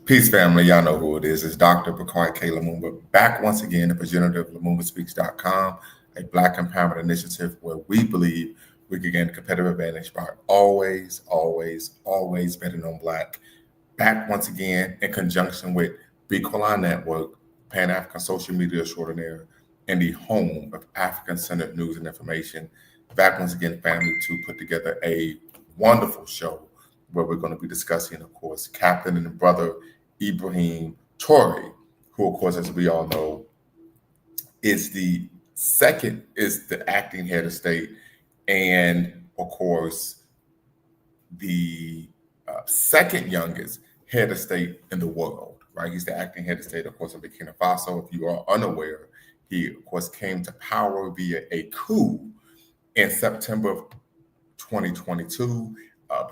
Peace, family. Y'all know who it is. It's Dr. Bakari K. Lumumba back once again at regenerativeLumumbaSpeaks.com, a Black empowerment initiative where we believe we can gain a competitive advantage by always betting on Black. Back once again in conjunction with Bequalon Network, Pan African Social Media Extraordinaire, and the home of African centered news and information. Back once again, family, to put together a wonderful show where we're going to be discussing, of course, Captain and brother Ibrahim Traoré, who, of course, as we all know, is the acting head of state, and of course, the second youngest head of state in the world. Right, he's the acting head of state, of course, in Burkina Faso. If you are unaware, he, of course, came to power via a coup in September of 2022.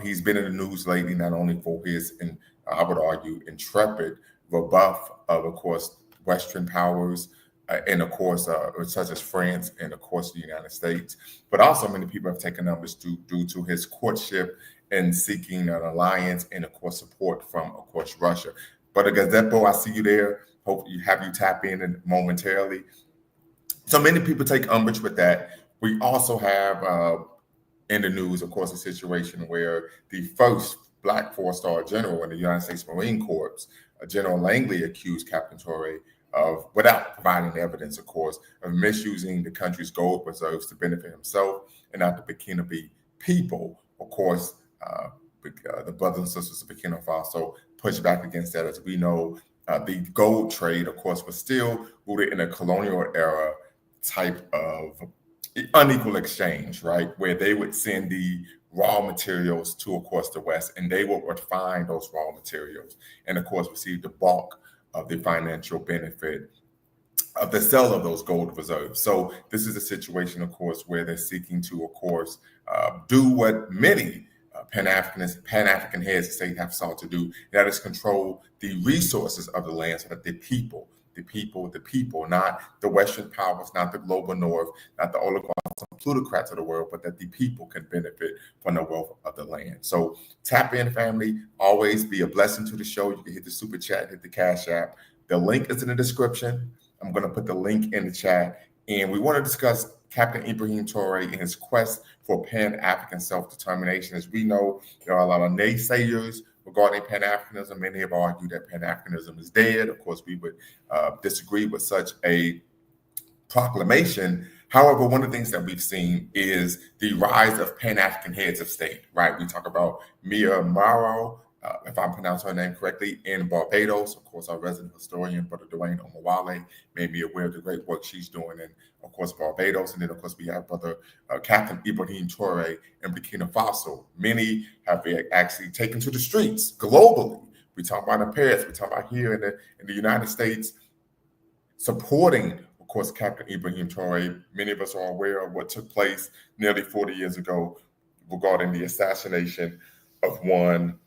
He's been in the news lately, not only for his, and I would argue, intrepid rebuff of course, Western powers, and of course, such as France and of course the United States, but also many people have taken numbers due to his courtship and seeking an alliance and of course support from, of course, Russia. But Gazepo, I see you there. Hope you tap in momentarily. So many people take umbrage with that. We also have in the news, of course, a situation where the first Black four-star general in the United States Marine Corps, General Langley, accused Captain Traoré of, without providing evidence, of course, of misusing the country's gold reserves to benefit himself and not the Burkina people. Of course, the brothers and sisters of Burkina Faso pushed back against that. As we know, the gold trade, of course, was still rooted in a colonial era type of unequal exchange, right? Where they would send the raw materials to, of course, the West, and they would refine those raw materials and, of course, receive the bulk of the financial benefit of the sale of those gold reserves. So this is a situation, of course, where they're seeking to, of course, do what many Pan-African heads of state have sought to do, that is control the resources of the land so that the people, not the Western powers, not the global North, not the oligarchs and plutocrats of the world, but that the people can benefit from the wealth of the land. So tap in, family. Always be a blessing to the show. You can hit the super chat, hit the Cash App. The link is in the description. I'm going to put the link in the chat. And we want to discuss Captain Ibrahim Traoré and his quest for Pan-African self-determination. As we know, there are a lot of naysayers regarding Pan-Africanism. Many have argued that Pan-Africanism is dead. Of course, we would disagree with such a proclamation. However, one of the things that we've seen is the rise of Pan-African heads of state, right? We talk about Mia Maro, if I'm pronouncing her name correctly, in Barbados. Of course, our resident historian, Brother Dwayne Omawale, made me aware of the great work she's doing in, of course, Barbados. And then, of course, we have Brother Captain Ibrahim Traoré in Burkina Faso. Many have actually taken to the streets globally. We talk about in Paris, we talk about here in the United States, supporting, of course, Captain Ibrahim Traoré. Many of us are aware of what took place nearly 40 years ago regarding the assassination of one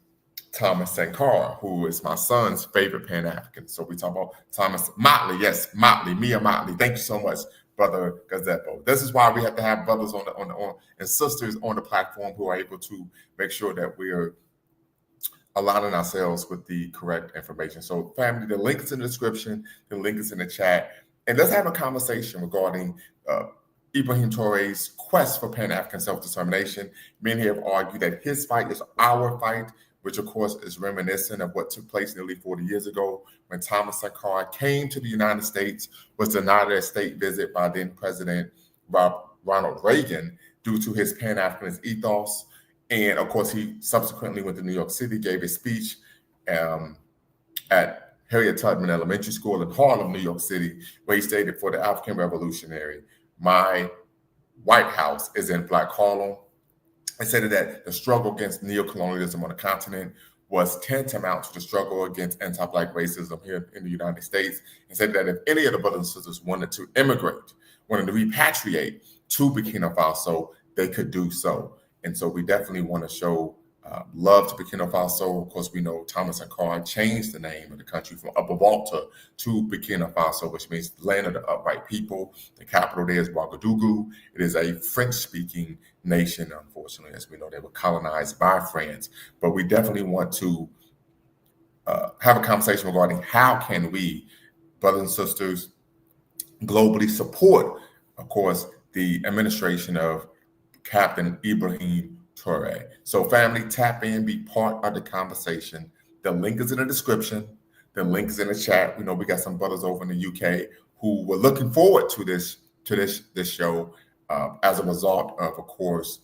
Thomas Sankara, who is my son's favorite Pan-African. So we talk about Thomas Motley. Yes, Motley, Mia Motley. Thank you so much, Brother Gazepo. This is why we have to have brothers on and sisters on the platform who are able to make sure that we're aligning ourselves with the correct information. So, family, the link is in the description. The link is in the chat. And let's have a conversation regarding Ibrahim Traoré's quest for Pan-African self-determination. Many have argued that his fight is our fight, which of course is reminiscent of what took place nearly 40 years ago when Thomas Sankara came to the United States, was denied a state visit by then President Ronald Reagan due to his Pan-Africanist ethos. And of course, he subsequently went to New York City, gave a speech at Harriet Tubman Elementary School in Harlem, New York City, where he stated, "For the African revolutionary, my White House is in Black Harlem." I said that the struggle against neocolonialism on the continent was tantamount to the struggle against anti-Black racism here in the United States, and said that if any of the brothers and sisters wanted to immigrate, wanted to repatriate to Burkina Faso, they could do so. And so we definitely want to show love to Burkina Faso. Of course, we know Thomas Sankara changed the name of the country from Upper Volta to Burkina Faso, which means the land of the upright people. The capital there is Ouagadougou. It is a French-speaking nation, unfortunately. As we know, they were colonized by France. But we definitely want to have a conversation regarding how can we, brothers and sisters, globally support, of course, the administration of Captain Ibrahim Traoré. So, family, tap in, be part of the conversation. The link is in the description. The link is in the chat. We know we got some brothers over in the UK who were looking forward to this show as a result of course,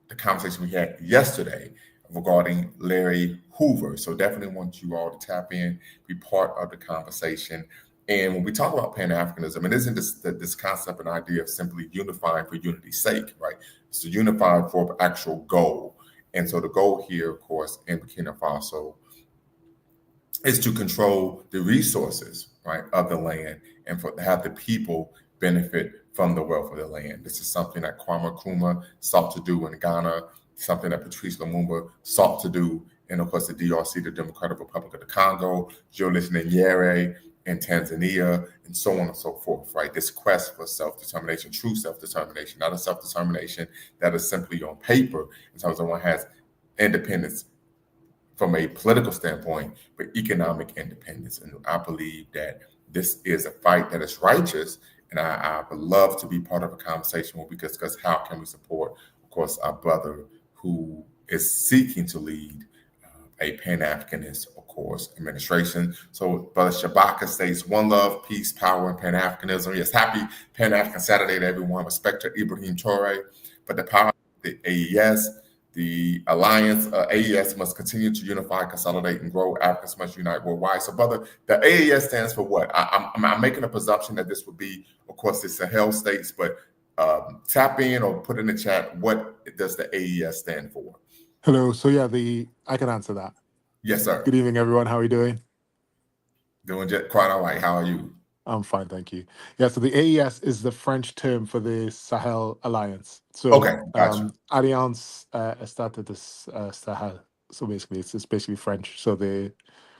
the conversation we had yesterday regarding Larry Hoover. So definitely want you all to tap in, be part of the conversation. And when we talk about Pan-Africanism, it isn't this concept and idea of simply unifying for unity's sake, right? It's to unify for an actual goal. And so the goal here, of course, in Burkina Faso is to control the resources, right, of the land and for have the people benefit from the wealth of the land. This is something that Kwame Nkrumah sought to do in Ghana, something that Patrice Lumumba sought to do in, of course, the DRC, the Democratic Republic of the Congo, Julius Nyerere in Tanzania, and so on and so forth, right? This quest for self-determination, true self-determination, not a self-determination that is simply on paper in terms of one has independence from a political standpoint, but economic independence. And I believe that this is a fight that is righteous. And I would love to be part of a conversation where we discuss how can we support, of course, our brother who is seeking to lead a Pan-Africanist, of course, administration. So Brother Shabaka states, one love, peace, power, and Pan-Africanism. Yes, happy Pan-African Saturday to everyone. Respect to Ibrahim Traoré. But the power of the AES, the alliance, AES must continue to unify, consolidate, and grow. Africans must unite worldwide. So, brother, the AES stands for what? I'm making a presumption that this would be, of course, the Sahel states, but tap in or put in the chat, what does the AES stand for? Hello. So, yeah, I can answer that. Yes, sir. Good evening, everyone. How are you doing? Doing just quite all right. How are you? I'm fine, thank you. Yeah, so the AES is the French term for the Sahel Alliance. So, Okay, gotcha. Alliance started this Sahel. So basically, it's basically French. So the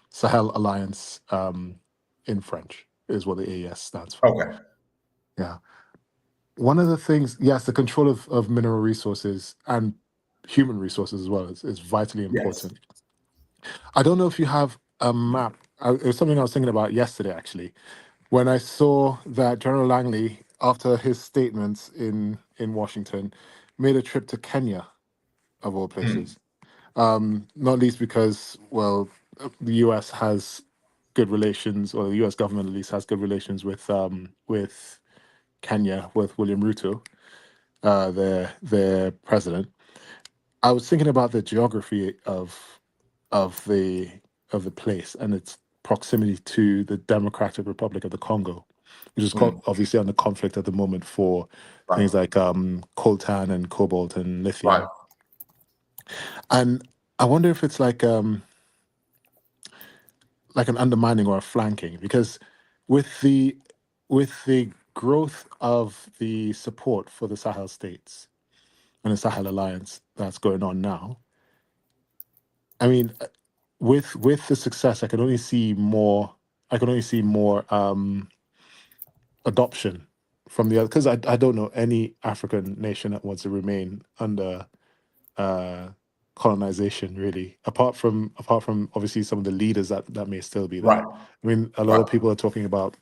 Sahel Alliance in French is what the AES stands for. Okay. Yeah. One of the things, yes, the control of mineral resources and human resources as well is vitally important. Yes. I don't know if you have a map. It was something I was thinking about yesterday, actually, when I saw that General Langley, after his statements in Washington, made a trip to Kenya, of all places. Not least because, well, the US has good relations, or the US government at least has good relations with Kenya, with William Ruto, their president. I was thinking about the geography of the place and its proximity to the Democratic Republic of the Congo, which is obviously under conflict at the moment for things like coltan and cobalt and lithium. Right. And I wonder if it's like an undermining or a flanking, because with the growth of the support for the Sahel states and the Sahel Alliance that's going on now, I mean, with the success, I can only see more adoption from the other, because I don't know any African nation that wants to remain under colonization, really, apart from obviously some of the leaders that may still be there. Right. I mean, a lot of people are talking about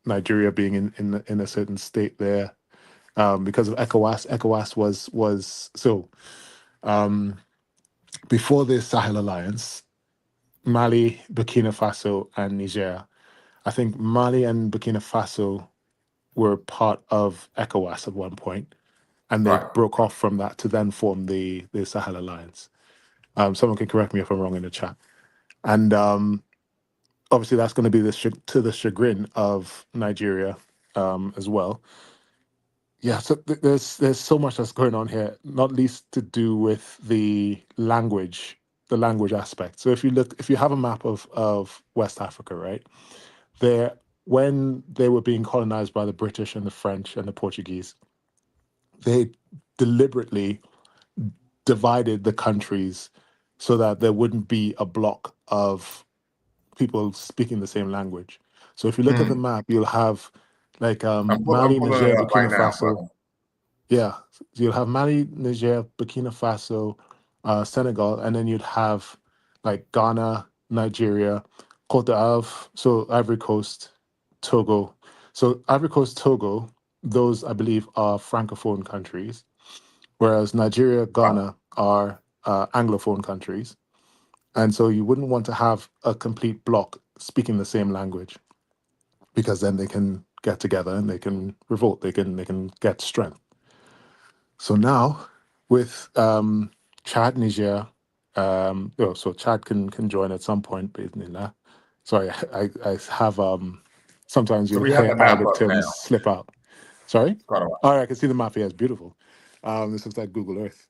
Nigeria being in a certain state there because of ECOWAS. ECOWAS was so before the Sahel Alliance, Mali, Burkina Faso, and Niger. I think Mali and Burkina Faso were part of ECOWAS at one point, and they broke off from that to then form the Sahel Alliance. Someone can correct me if I'm wrong in the chat. And obviously that's going to be to the chagrin of Nigeria as well. Yeah, so there's so much that's going on here, not least to do with the language aspect. So if you have a map of West Africa, right, there, when they were being colonized by the British and the French and the Portuguese, they deliberately divided the countries so that there wouldn't be a block of people speaking the same language. So if you look at the map, you'll have like Mali, Niger, Burkina Faso. Yeah, so you'll have Mali, Niger, Burkina Faso, Senegal, and then you'd have like Ghana, Nigeria, Cote d'Ivoire, so Ivory Coast, Togo. So Ivory Coast, Togo, those I believe are francophone countries, whereas Nigeria, Right. Ghana are anglophone countries. And so you wouldn't want to have a complete block speaking the same language, because then they can get together and they can revolt. They can get strength. So now with Chad, Niger, so Chad can join at some point, Bismillah. Sorry, I have sometimes So you we have hear the map Arabic up terms now. slip out. Sorry? It's quite a while. All right, I can see the map here. It's beautiful. This looks like Google Earth.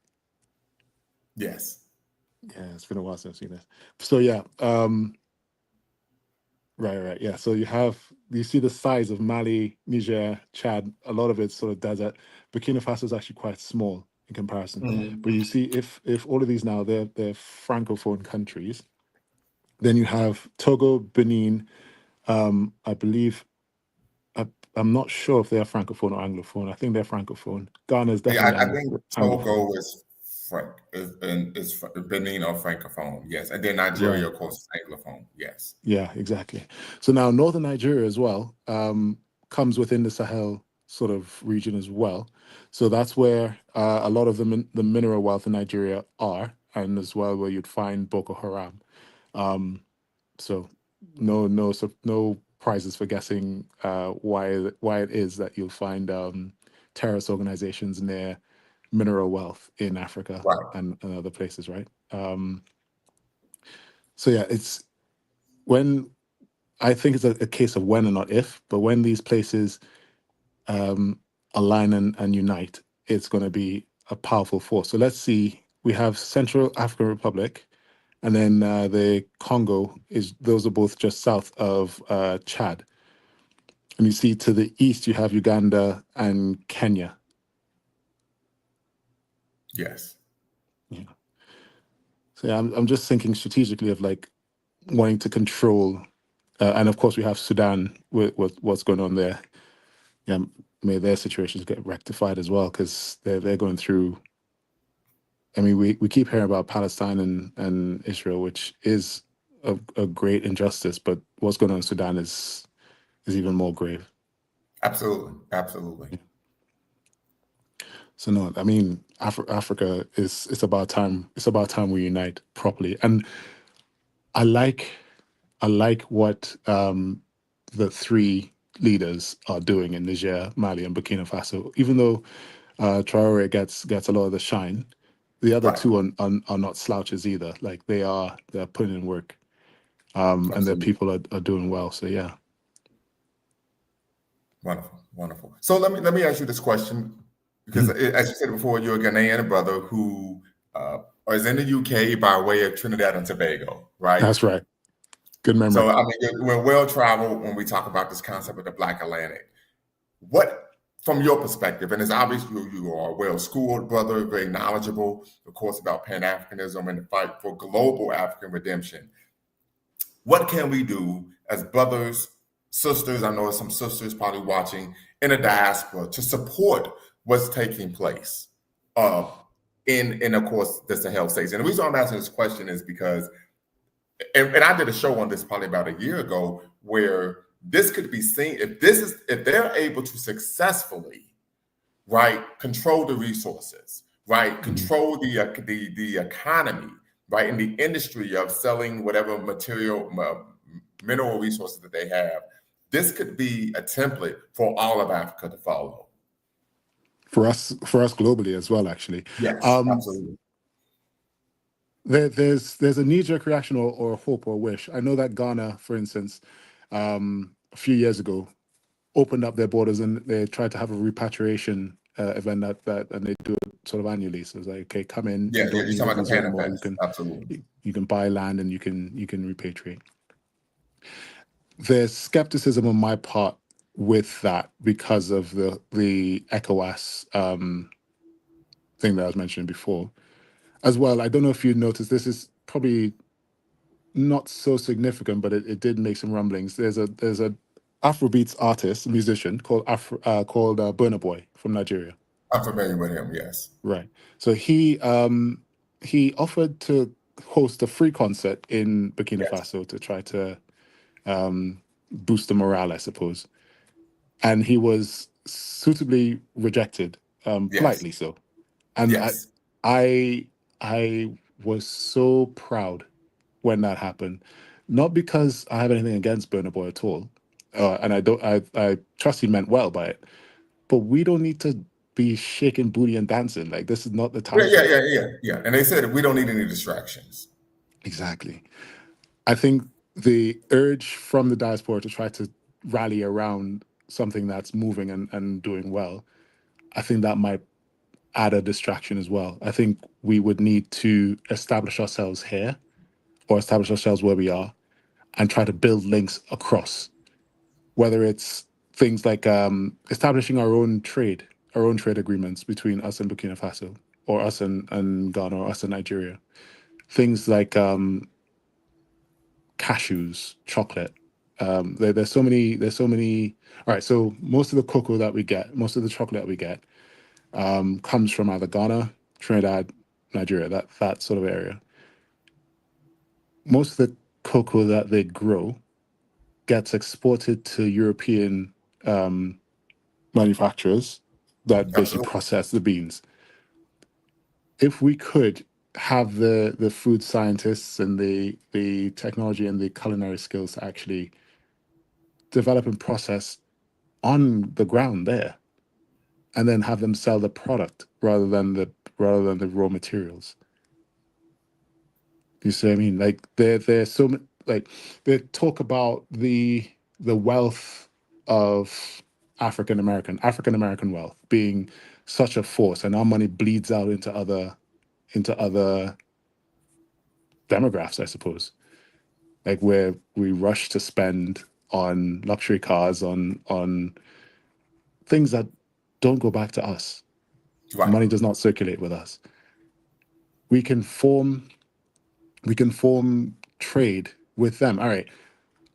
Yes. Yeah, it's been a while since I've seen this. So yeah, right. Yeah. So you see the size of Mali, Niger, Chad, a lot of it's sort of desert. Burkina Faso is actually quite small in comparison. Mhm. But you see, if all of these now they're francophone countries, then you have Togo, Benin, I believe I, I'm not sure if they are francophone or anglophone. I think they're francophone. Ghana is Yeah, definitely I think anglophone. Togo is Benin or Francophone, yes. And then Nigeria, Right. of course, is Anglophone, yes. Yeah, exactly. So now northern Nigeria as well comes within the Sahel sort of region as well. So that's where a lot of the mineral wealth in Nigeria are, and as well where you'd find Boko Haram. Um, so no prizes for guessing why it is that you'll find terrorist organizations near mineral wealth in Africa Right. and other places, right? So yeah, it's when I think it's a case of when and not if, but when these places um, align and unite, it's going to be a powerful force. So let's see. We have Central African Republic, and then the Congo is. Those are both just south of Chad. And you see to the east, you have Uganda and Kenya. Yes. Yeah. So yeah, I'm just thinking strategically of like wanting to control, and of course we have Sudan with what's going on there. Yeah, may their situations get rectified as well, because they're going through. I mean, we keep hearing about Palestine and Israel, which is a great injustice, but what's going on in Sudan is even more grave. Absolutely. Absolutely. Yeah. So no, I mean, Africa is it's about time. It's about time we unite properly. And I like I like what the three leaders are doing in Niger, Mali, and Burkina Faso. Even though Traore gets a lot of the shine, the other Right. two are not slouches either. Like they're putting in work, and their Absolutely. people are doing well. So yeah. Wonderful. Wonderful. So let me ask you this question, because Mhm. as you said before, you're a Ghanaian brother who uh, is in the UK by way of Trinidad and Tobago, right? That's right. Good So memory. I mean, we're well traveled when we talk about this concept of the Black Atlantic. What, from your perspective, and it's obvious you are a well-schooled brother, very knowledgeable, of course, about Pan-Africanism and the fight for global African redemption. What can we do as brothers, sisters? I know some sisters probably watching in a diaspora to support what's taking place uh, in of course the Sahel states. And the reason I'm asking this question is because, and I did a show on this probably about a year ago, where this could be seen if they're able to successfully, right, control the resources, right, Mhm. control the economy, right, in the industry of selling whatever material mineral resources that they have. This could be a template for all of Africa to follow. For us globally as well, actually. Yes, Um, absolutely. there's a knee-jerk reaction or hope or wish. I know that Ghana, for instance, a few years ago, opened up their borders and they tried to have a repatriation event that and they do it sort of annually. So it's like, okay, come in, Yeah, you yeah. don't You're need a talking about the visa anymore. Panafest. Absolutely. You can buy land and you can repatriate. There's skepticism on my part with that because of the ECOWAS thing that I was mentioning before. As well, I don't know if you noticed, this is probably not so significant, but it did make some rumblings. There's a Afrobeats artist, musician called Burna Boy from Nigeria. I'm familiar with him. Yes. Right. So he offered to. host a free concert in Burkina Yes. Faso to try to boost the morale, I suppose. And he was suitably rejected, Yes. politely so. And Yes. I, I was so proud when that happened, not because I have anything against Burna Boy at all, and I don't. I trust he meant well by it, but we don't need to be shaking booty and dancing. Like this is not the Yeah, time for yeah, that. yeah, yeah, yeah. And they said we don't need any distractions. Exactly. I think the urge from the diaspora to try to rally around something that's moving and doing well, I think that might add a distraction as well. I think we would need to establish ourselves here or establish ourselves where we are and try to build links across, whether it's things like establishing our own trade agreements between us and Burkina Faso, or us and Ghana, or us and Nigeria. Things like cashews, chocolate. There's so many. There's so many. All right. So most of the cocoa that we get, most of the chocolate that we get, comes from either Ghana, Trinidad, Nigeria. That sort of area. Most of the cocoa that they grow gets exported to European manufacturers that basically Absolutely. process the beans. If we could have the food scientists and the technology and the culinary skills to actually develop and process on the ground there, and then have them sell the product rather than the raw materials. You see what I mean? Like there's so like they talk about the wealth of African American wealth being such a force, and our money bleeds out into other demographics, I suppose. Like where we rush to spend on luxury cars, on things that don't go back to us. The Right. money does not circulate with us. We can form we can form trade with them. All right.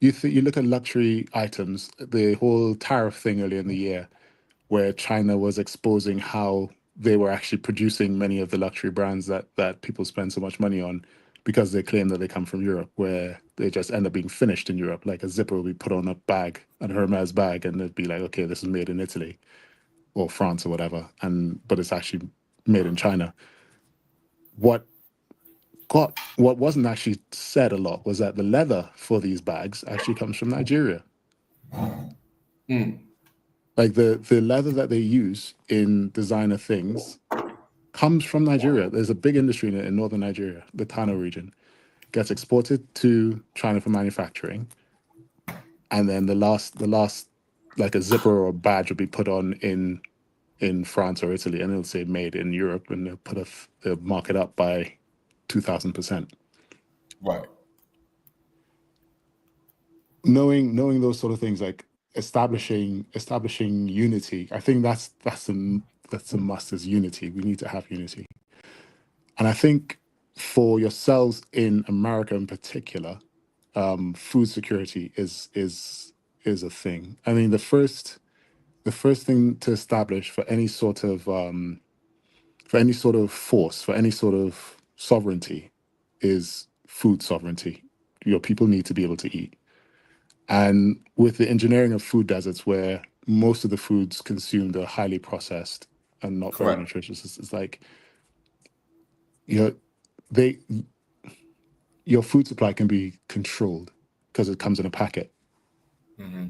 You look at luxury items, the whole tariff thing earlier in the year, where China was exposing how they were actually producing many of the luxury brands that people spend so much money on because they claim that they come from Europe, where they just end up being finished in Europe. Like a zipper will be put on a bag, a Hermes bag, and it'd be like, okay, this is made in Italy or France or whatever, and but it's actually made in China. What what wasn't actually said a lot was that the leather for these bags actually comes from Nigeria. Mm. Like the leather that they use in designer things comes from Nigeria. There's a big industry in it in northern Nigeria, the Kano region. Gets exported to China for manufacturing, and then the last like a zipper or a badge will be put on in France or Italy, and it'll say made in Europe, and they'll mark it up by 2,000%. Right. Knowing those sort of things, like establishing unity, I think that's a must. Is unity. We need to have unity. And I think for yourselves in America in particular, food security is a thing. I mean, the first thing to establish for any sort of force, for any sort of sovereignty, is food sovereignty. Your people need to be able to eat. And with the engineering of food deserts, where most of the foods consumed are highly processed and not very Correct. nutritious, it's like you know they your food supply can be controlled because it comes in a packet. Hmm.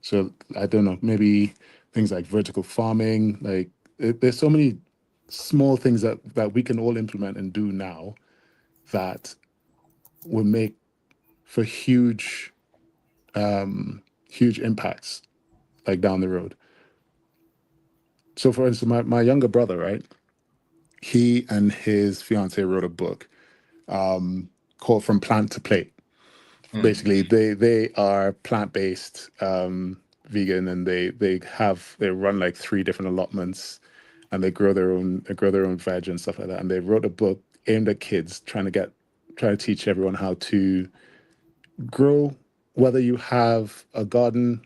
So I don't know, maybe things like vertical farming, like there's so many small things that we can all implement and do now that will make for huge impacts like down the road. So for instance, my younger brother, right? He and his fiance wrote a book called From Plant to Plate. Mm. Basically, they are plant based, vegan, and they run like three different allotments, and they grow their own veg and stuff like that. And they wrote a book aimed at kids, try to teach everyone how to grow, whether you have a garden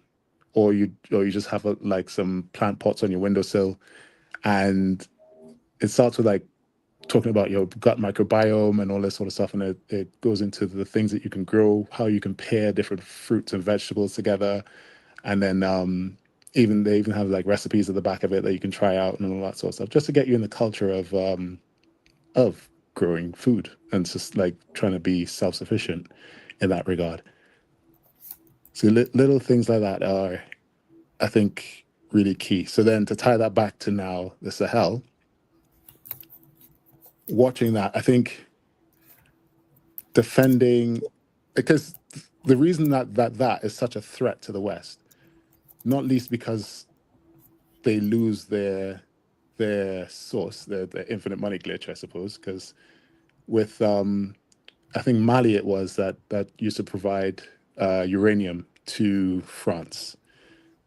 or you just have like some plant pots on your windowsill. And it starts with like talking about your gut microbiome and all this sort of stuff, and it goes into the things that you can grow, how you can pair different fruits and vegetables together, and then even they even have like recipes at the back of it that you can try out and all that sort of stuff, just to get you in the culture of growing food and just like trying to be self-sufficient in that regard. So little things like that are, I think, really key. So then to tie that back to now the Sahel, watching that, I think defending, because the reason that is such a threat to the West, not least because they lose their source, their infinite money glitch, I suppose, because with I think Mali it was that used to provide uranium to France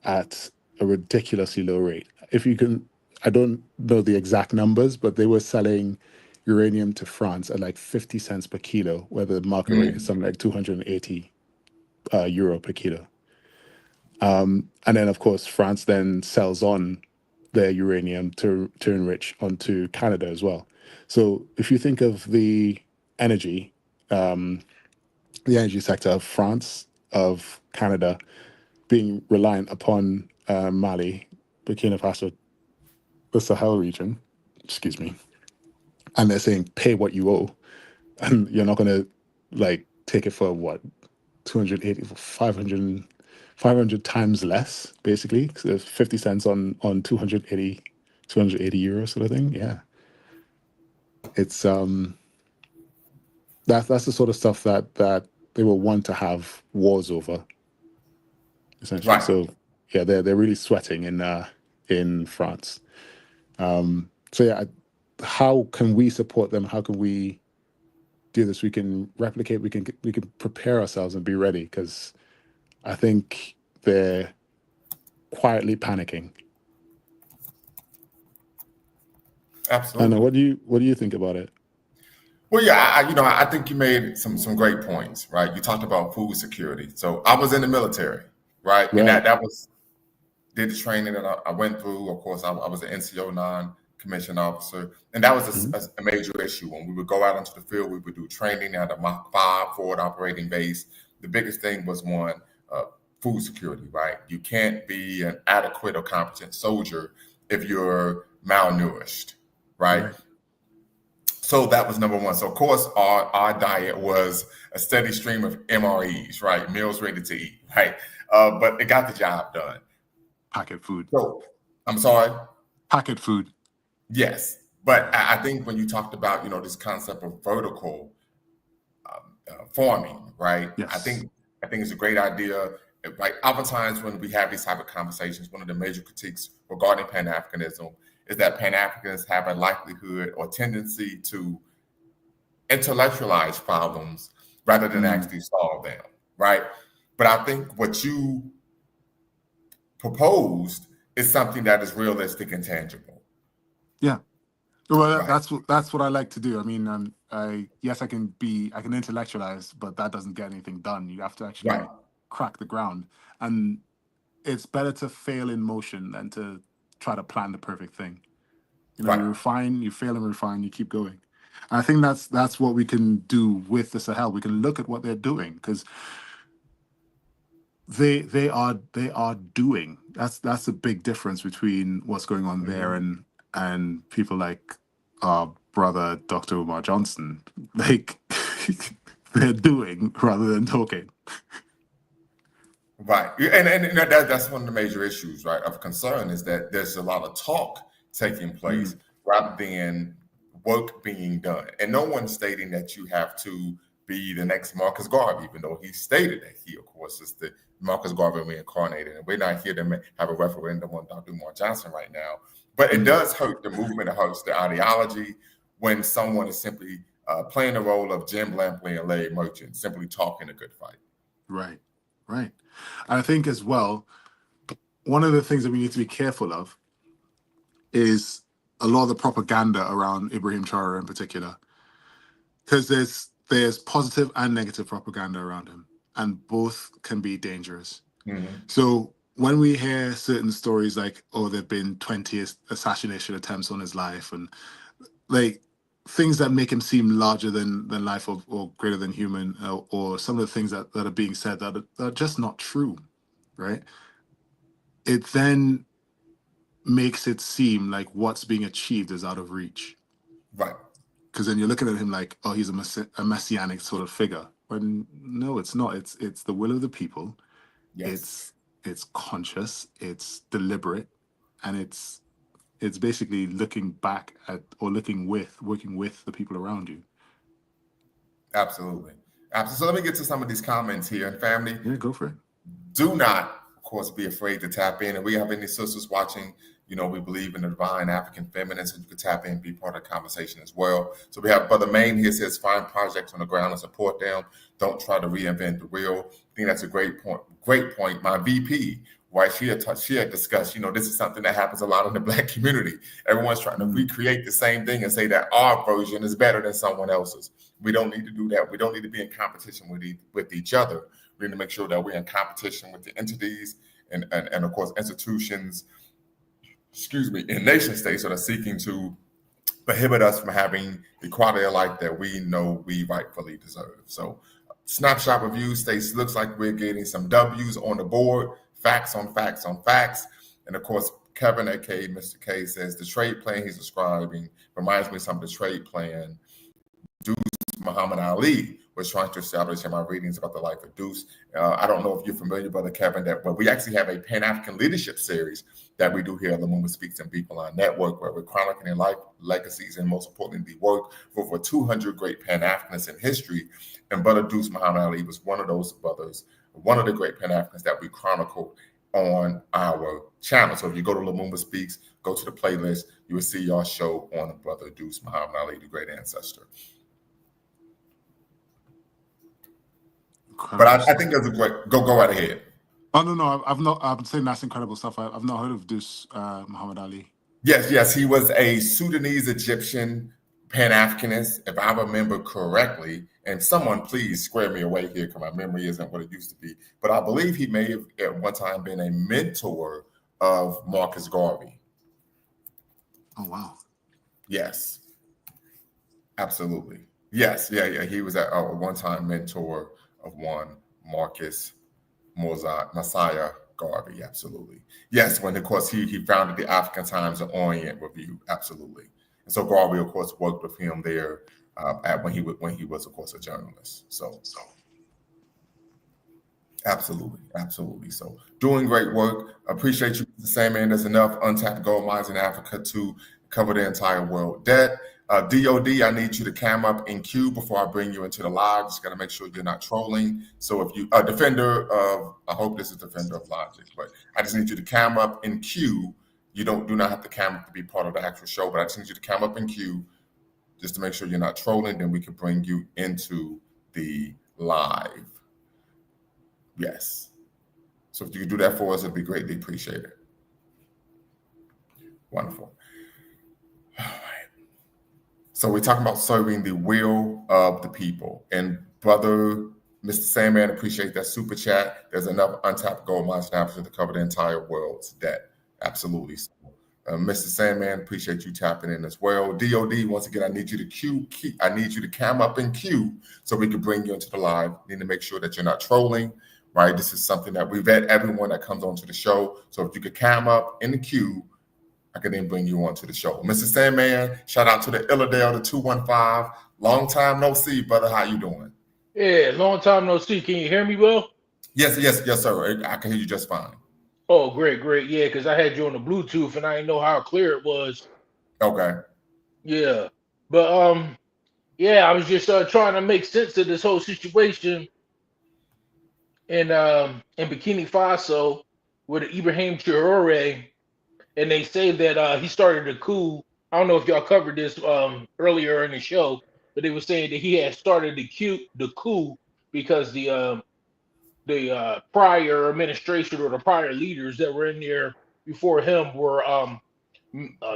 at a ridiculously low rate. If you can, I don't know the exact numbers, but they were selling uranium to France at like 50 cents per kilo, where the market rate is Mm. something like 280 euro per kilo. And then, of course, France then sells on their uranium to enrich onto Canada as well. So if you think of energy, um, the energy sector of France, of Canada, being reliant upon Mali, Burkina Faso, the Sahel region, excuse me, and they're saying pay what you owe, and you're not going to like take it for what 280, 500 times less, basically. So there's 50 cents on 280 euros sort of thing. Yeah, it's that's the sort of stuff that they will want to have wars over, essentially. Right. So yeah, they're really sweating in France. So yeah, how can we support them? How can we do this? We can replicate. We can prepare ourselves and be ready, because I think they're quietly panicking. I know. Absolutely. What do you think about it? Well, yeah, I think you made some great points, right? You talked about food security. So I was in the military, right? And Right. that was did the training that I went through. Of course, I was an NCO non-commissioned officer, and that was Mhm. a major issue. When we would go out into the field, we would do training at a Mach 5 forward operating base. The biggest thing was one, uh, food security, right? You can't be an adequate or competent soldier if you're malnourished, right? Right. So that was number one. So of course, our diet was a steady stream of MREs, right? Meals ready to eat, right? But it got the job done. Packet food. So I'm sorry. Packet food. Yes, but Yeah. I think when you talked about this concept of vertical farming, right? Yes. I think it's a great idea. Like oftentimes when we have these type of conversations, one of the major critiques regarding Pan Africanism is that Pan Africans have a likelihood or tendency to intellectualize problems rather than Mm. actually solve them, right? But I think what you proposed is something that is realistic and tangible, Yeah. Well, right? that's what I like to do. I mean, I yes, I can intellectualize, but that doesn't get anything done. You have to Right, actually crack the ground, and it's better to fail in motion than to try to plan the perfect thing. You right, refine, you fail and refine, you keep going. And I think that's what we can do with the Sahel. We can look at what they're doing, because they are doing. That's a big difference between what's going on there mhm, and people like our brother Dr. Umar Johnson. Like they're doing rather than talking. right. And that's one of the major issues, right, of concern is that there's a lot of talk taking place Mm, rather than work being done. And no one's stating that you have to be the next Marcus Garvey, even though he stated that he, of course, is the Marcus Garvey reincarnated. And we're not here to have a referendum on Dr. Umar Johnson right now. But it mm, does hurt the movement, it hurts the ideology when someone is simply playing the role of Jim Lampley and Larry Merchant, simply talking a good fight. right, right. And I think as well, one of the things that we need to be careful of is a lot of the propaganda around Ibrahim Traoré in particular, because there's positive and negative propaganda around him, and both can be dangerous. Mhm. So when we hear certain stories like, oh, there've been 20 assassination attempts on his life, and like things that make him seem larger than life or greater than human, or some of the things that are being said that are just not true, right? It then makes it seem like what's being achieved is out of reach. Right. Because then you're looking at him like, oh, he's a messianic sort of figure. When no, it's not. It's the will of the people. Yes. It's conscious. It's deliberate, and it's basically looking back at or working with the people around you. Absolutely. Absolutely. So let me get to some of these comments here. And family, Yeah, go for it. do not, of course, be afraid to tap in. And we have any sisters watching, we believe in the divine African feminine, so you can tap in and be part of the conversation as well. So we have Brother Main here says, find projects on the ground and support them. Don't try to reinvent the wheel. I think that's a great point. Great point. My VP, right? She had discussed, this is something that happens a lot in the Black community. Everyone's trying to recreate the same thing and say that our version is better than someone else's. We don't need to do that. We don't need to be in competition with each other. We need to make sure that we're in competition with the entities and of course, institutions, in nation states that are seeking to prohibit us from having the quality of life that we know we rightfully deserve. So snapshot review states, looks like we're getting some W's on the board, facts on facts on facts. And of course, Kevin, aka Mr. K, says the trade plan he's describing reminds me of some of the trade plan Deuce Muhammad Ali was trying to establish in my readings about the life of Deuce. I don't know if you're familiar, Brother Kevin, but we actually have a Pan-African leadership series that we do here on the Lumumba Speaks and People on Network, where we're chronicling their life, legacies, and most importantly, the work of over 200 great Pan-Africanists in history. And Brother Deuce Muhammad Ali was one of those brothers, one of the great Pan-Africanists that we chronicled on our channel. So if you go to Lumumba Speaks, go to the playlist, you will see our show on Brother Deuce Muhammad Ali, the great ancestor. But I think that's a great. Go right ahead. Oh no, I've not. I'm saying that's incredible stuff. I've not heard of Deuce Muhammad Ali. Yes, he was a Sudanese Egyptian Pan-Africanist, if I remember correctly. And someone please square me away here because my memory isn't what it used to be. But I believe he may have at one time been a mentor of Marcus Garvey. Oh wow. Yes, absolutely. Yes, yeah. He was a one-time mentor of one Marcus Messiah Garvey, absolutely. Yes, when of course he founded the African Times and Orient Review, absolutely. And so Garvey, of course, worked with him there when he was, of course, a journalist. So absolutely. So doing great work. Appreciate you saying, man, there's enough untapped gold mines in Africa to cover the entire world debt. DOD, I need you to cam up in queue before I bring you into the live. Just got to make sure you're not trolling. So if you a defender of, I hope this is defender of logic, but I just need you to cam up in queue. You do not have to cam up to be part of the actual show, but I just need you to cam up in queue just to make sure you're not trolling. Then we can bring you into the live. Yes. So if you could do that for us, it'd be greatly appreciated. Wonderful. All right. So we're talking about serving the will of the people. And Brother Mr. Sandman, appreciate that super chat. There's enough untapped gold mines in Africa to cover the entire world's debt. Absolutely. Mr. Sandman, appreciate you tapping in as well. DOD, once again, I need you to cam up in queue so we can bring you into the live. Need to make sure that you're not trolling, right? This is something that we vet everyone that comes onto the show. So if you could cam up in the queue, I can then bring you onto the show. Mr. Sandman, shout out to the Illadale, the 215. Long time no see, brother. How you doing? Yeah, long time no see. Can you hear me well? Yes, sir. I can hear you just fine. Oh, great. Yeah, because I had you on the Bluetooth and I didn't know how clear it was. Okay. Yeah. But yeah, I was just trying to make sense of this whole situation in Burkina Faso with Ibrahim Traoré, and they say that he started a coup. I don't know if y'all covered this earlier in the show, but they were saying that he had started the coup because the prior administration or the prior leaders that were in there before him were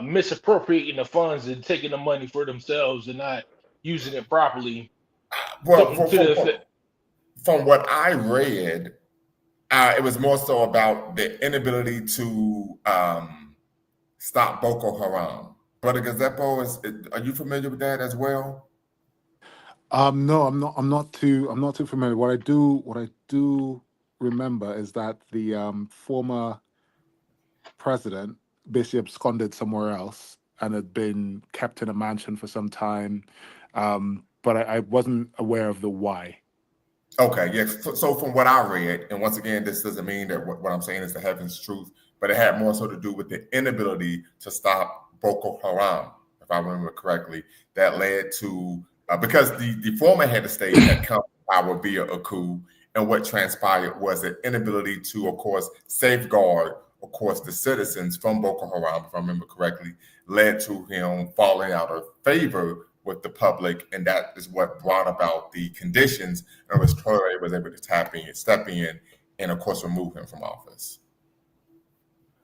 misappropriating the funds and taking the money for themselves and not using it properly. Well, from what I read, it was more so about the inability to stop Boko Haram. Brother Gazeppo, are you familiar with that as well? No, I'm not too familiar. What I do remember is that the former president basically absconded somewhere else and had been kept in a mansion for some time. But I wasn't aware of the why. Okay, yeah. So from what I read, and once again, this doesn't mean that what I'm saying is the heaven's truth, but it had more so to do with the inability to stop Boko Haram, if I remember correctly. That led to because the former head of state had come to power via a coup, and what transpired was an inability to, of course, safeguard, of course, the citizens from Boko Haram, if I remember correctly, led to him falling out of favor with the public, and that is what brought about the conditions in which Traore was able to step in, and of course remove him from office.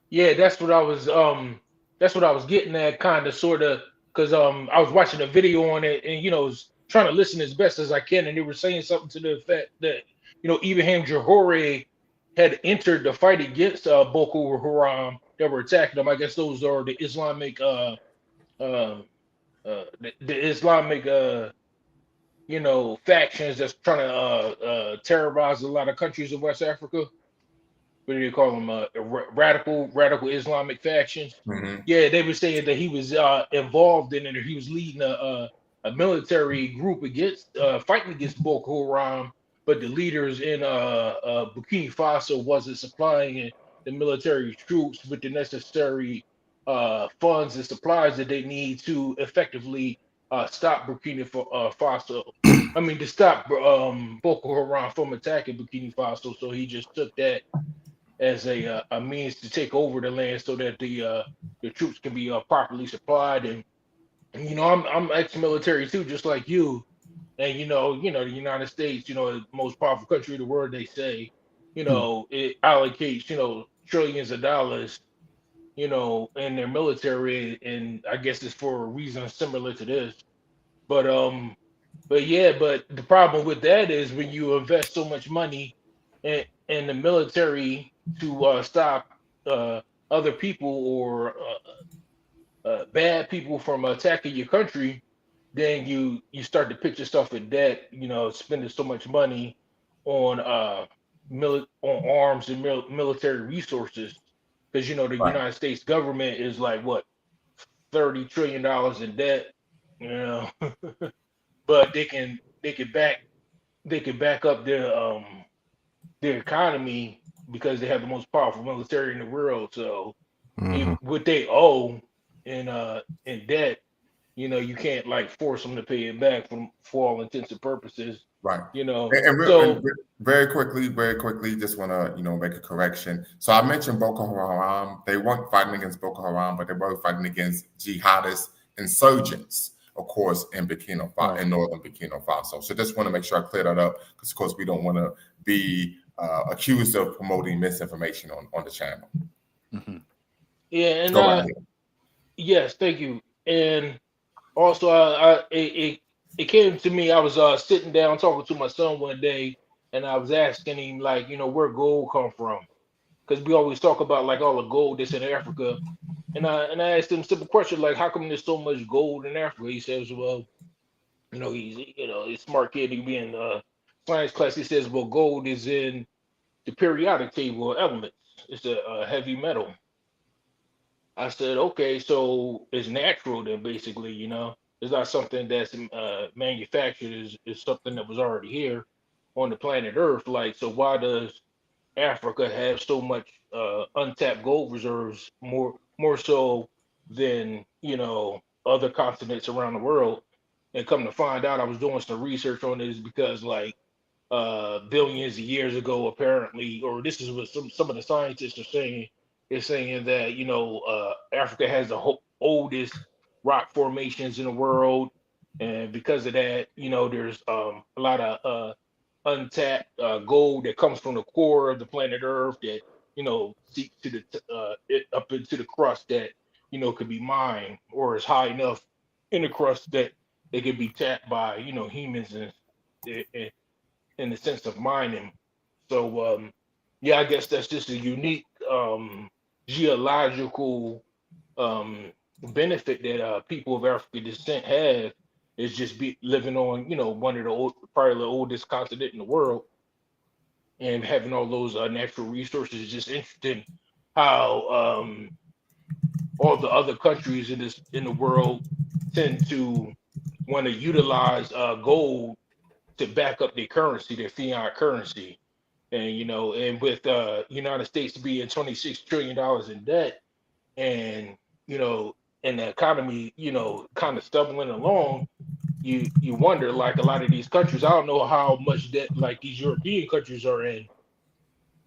Yeah, that's what I was getting at, kind of sort of, because I was watching a video on it, and was trying to listen as best as I can, and they were saying something to the effect that Ibrahim Traoré had entered the fight against Boko Haram that were attacking them. I guess those are the Islamic uh the Islamic factions that's trying to terrorize a lot of countries in West Africa. What do you call them? Radical Islamic factions. Mm-hmm. Yeah, they were saying that he was involved in it, or he was leading a military group against fighting against Boko Haram, but the leaders in Burkina Faso wasn't supplying the military troops with the necessary funds and supplies that they need to effectively stop Faso. I mean, to stop Boko Haram from attacking Burkina Faso. So he just took that as a means to take over the land so that the troops can be properly supplied. And I'm ex-military too, just like you. And the United States, the most powerful country in the world, they say, Hmm. it allocates, trillions of dollars, in their military, and I guess it's for a reason similar to this. But but the problem with that is when you invest so much money in the military to stop uh, other people or bad people from attacking your country, then you start to put yourself in debt. Spending so much money on on arms and military resources, because the Right. United States government is like what, $30 trillion in debt. You know, but they can back up their economy because they have the most powerful military in the world. So Hmm. what they owe in debt, you can't like force them to pay it back for all intents and purposes. Right. You know, And so very quickly, just want to make a correction. So I mentioned Boko Haram. They weren't fighting against Boko Haram, but they were fighting against jihadist insurgents, of course, in northern Burkina Faso. So just want to make sure I clear that up, because of course we don't want to be accused of promoting misinformation on the channel. Hmm. yeah, and Go right ahead. yes, thank you. And also, it came to me. I was sitting down talking to my son one day, and I was asking him like, where gold come from? Because we always talk about like all the gold that's in Africa, and I asked him a simple question like, how come there's so much gold in Africa? He says, well, he's a smart kid. He be in science class. He says, well, gold is in the periodic table of elements. It's a heavy metal. I said, okay, so it's natural then, basically, it's not something that's manufactured. Is something that was already here on the planet Earth. Like, so why does Africa have so much untapped gold reserves, more so than other continents around the world? And come to find out, I was doing some research on this because like billions of years ago, apparently, or this is what some of the scientists are saying. They're saying that Africa has the oldest rock formations in the world, and because of that, there's a lot of untapped gold that comes from the core of the planet Earth that seeps to up into the crust that could be mined, or is high enough in the crust that they could be tapped by humans and in the sense of mining. So yeah, I guess that's just a unique geological um, benefit that people of African descent have is just be living on, one of the probably the oldest continent in the world, and having all those natural resources. Is just interesting how all the other countries in the world tend to want to utilize gold to back up their currency, their fiat currency. And and with United States being $26 trillion in debt, and and the economy, kind of stumbling along, you wonder, like, a lot of these countries, I don't know how much debt like these European countries are in,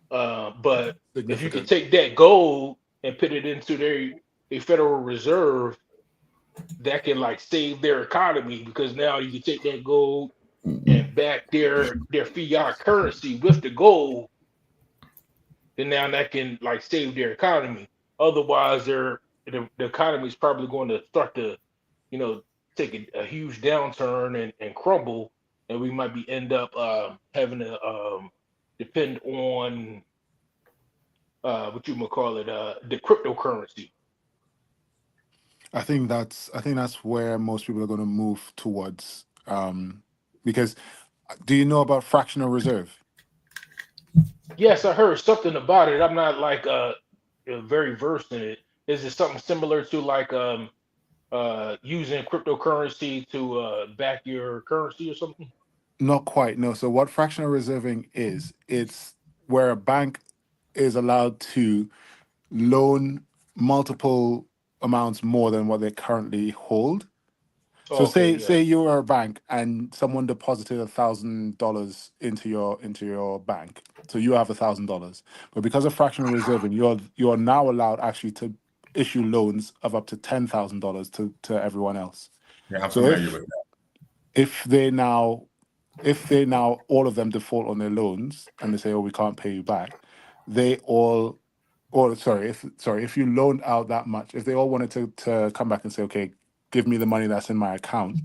but if you could Significant. take that gold and put it into a Federal Reserve, that can like save their economy, because now you can take that gold and back their fiat currency with the gold, then now that can like save their economy. Otherwise, the economy is probably going to start to, you know, take a huge downturn and crumble, and we might be end up having to depend on what you might call it, the cryptocurrency. I think that's where most people are going to move towards. Because do you know about fractional reserve? Yes, I heard something about it. I'm not like very versed in it. Is it something similar to like using cryptocurrency to back your currency or something? Not quite, no. So what fractional reserving is, it's where a bank is allowed to loan multiple amounts more than what they currently hold. So Okay, say yeah, you are a bank and someone deposited $1,000 into your bank. So you have $1,000, but because of fractional reserving, you're now allowed actually to issue loans of up to $10,000 to everyone else. Yeah, I'm So familiar with that. if they now if they now all of them default on their loans and they say, oh, we can't pay you back, they all, or if you loaned out that much, if they all wanted to come back and say, okay, give me the money that's in my account,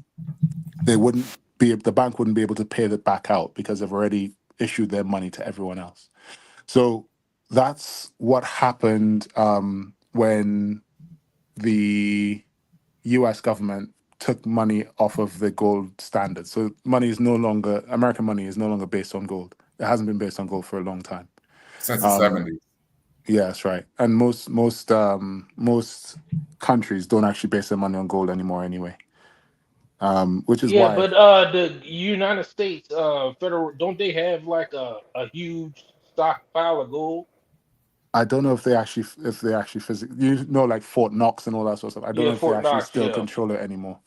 the bank wouldn't be able to pay that back out because they've already issued their money to everyone else. So that's what happened when the US government took money off of the gold standard. So American money is no longer based on gold. It hasn't been based on gold for a long time. Since the Um, 70s. yeah, that's right. And most countries don't actually base their money on gold anymore anyway. Which is yeah. why But the United States federal, don't they have like a huge stockpile of gold? I don't know if they actually physically, like Fort Knox and all that sort of stuff. I don't Yeah, know if they Fort actually Knox. still Yeah. control it anymore.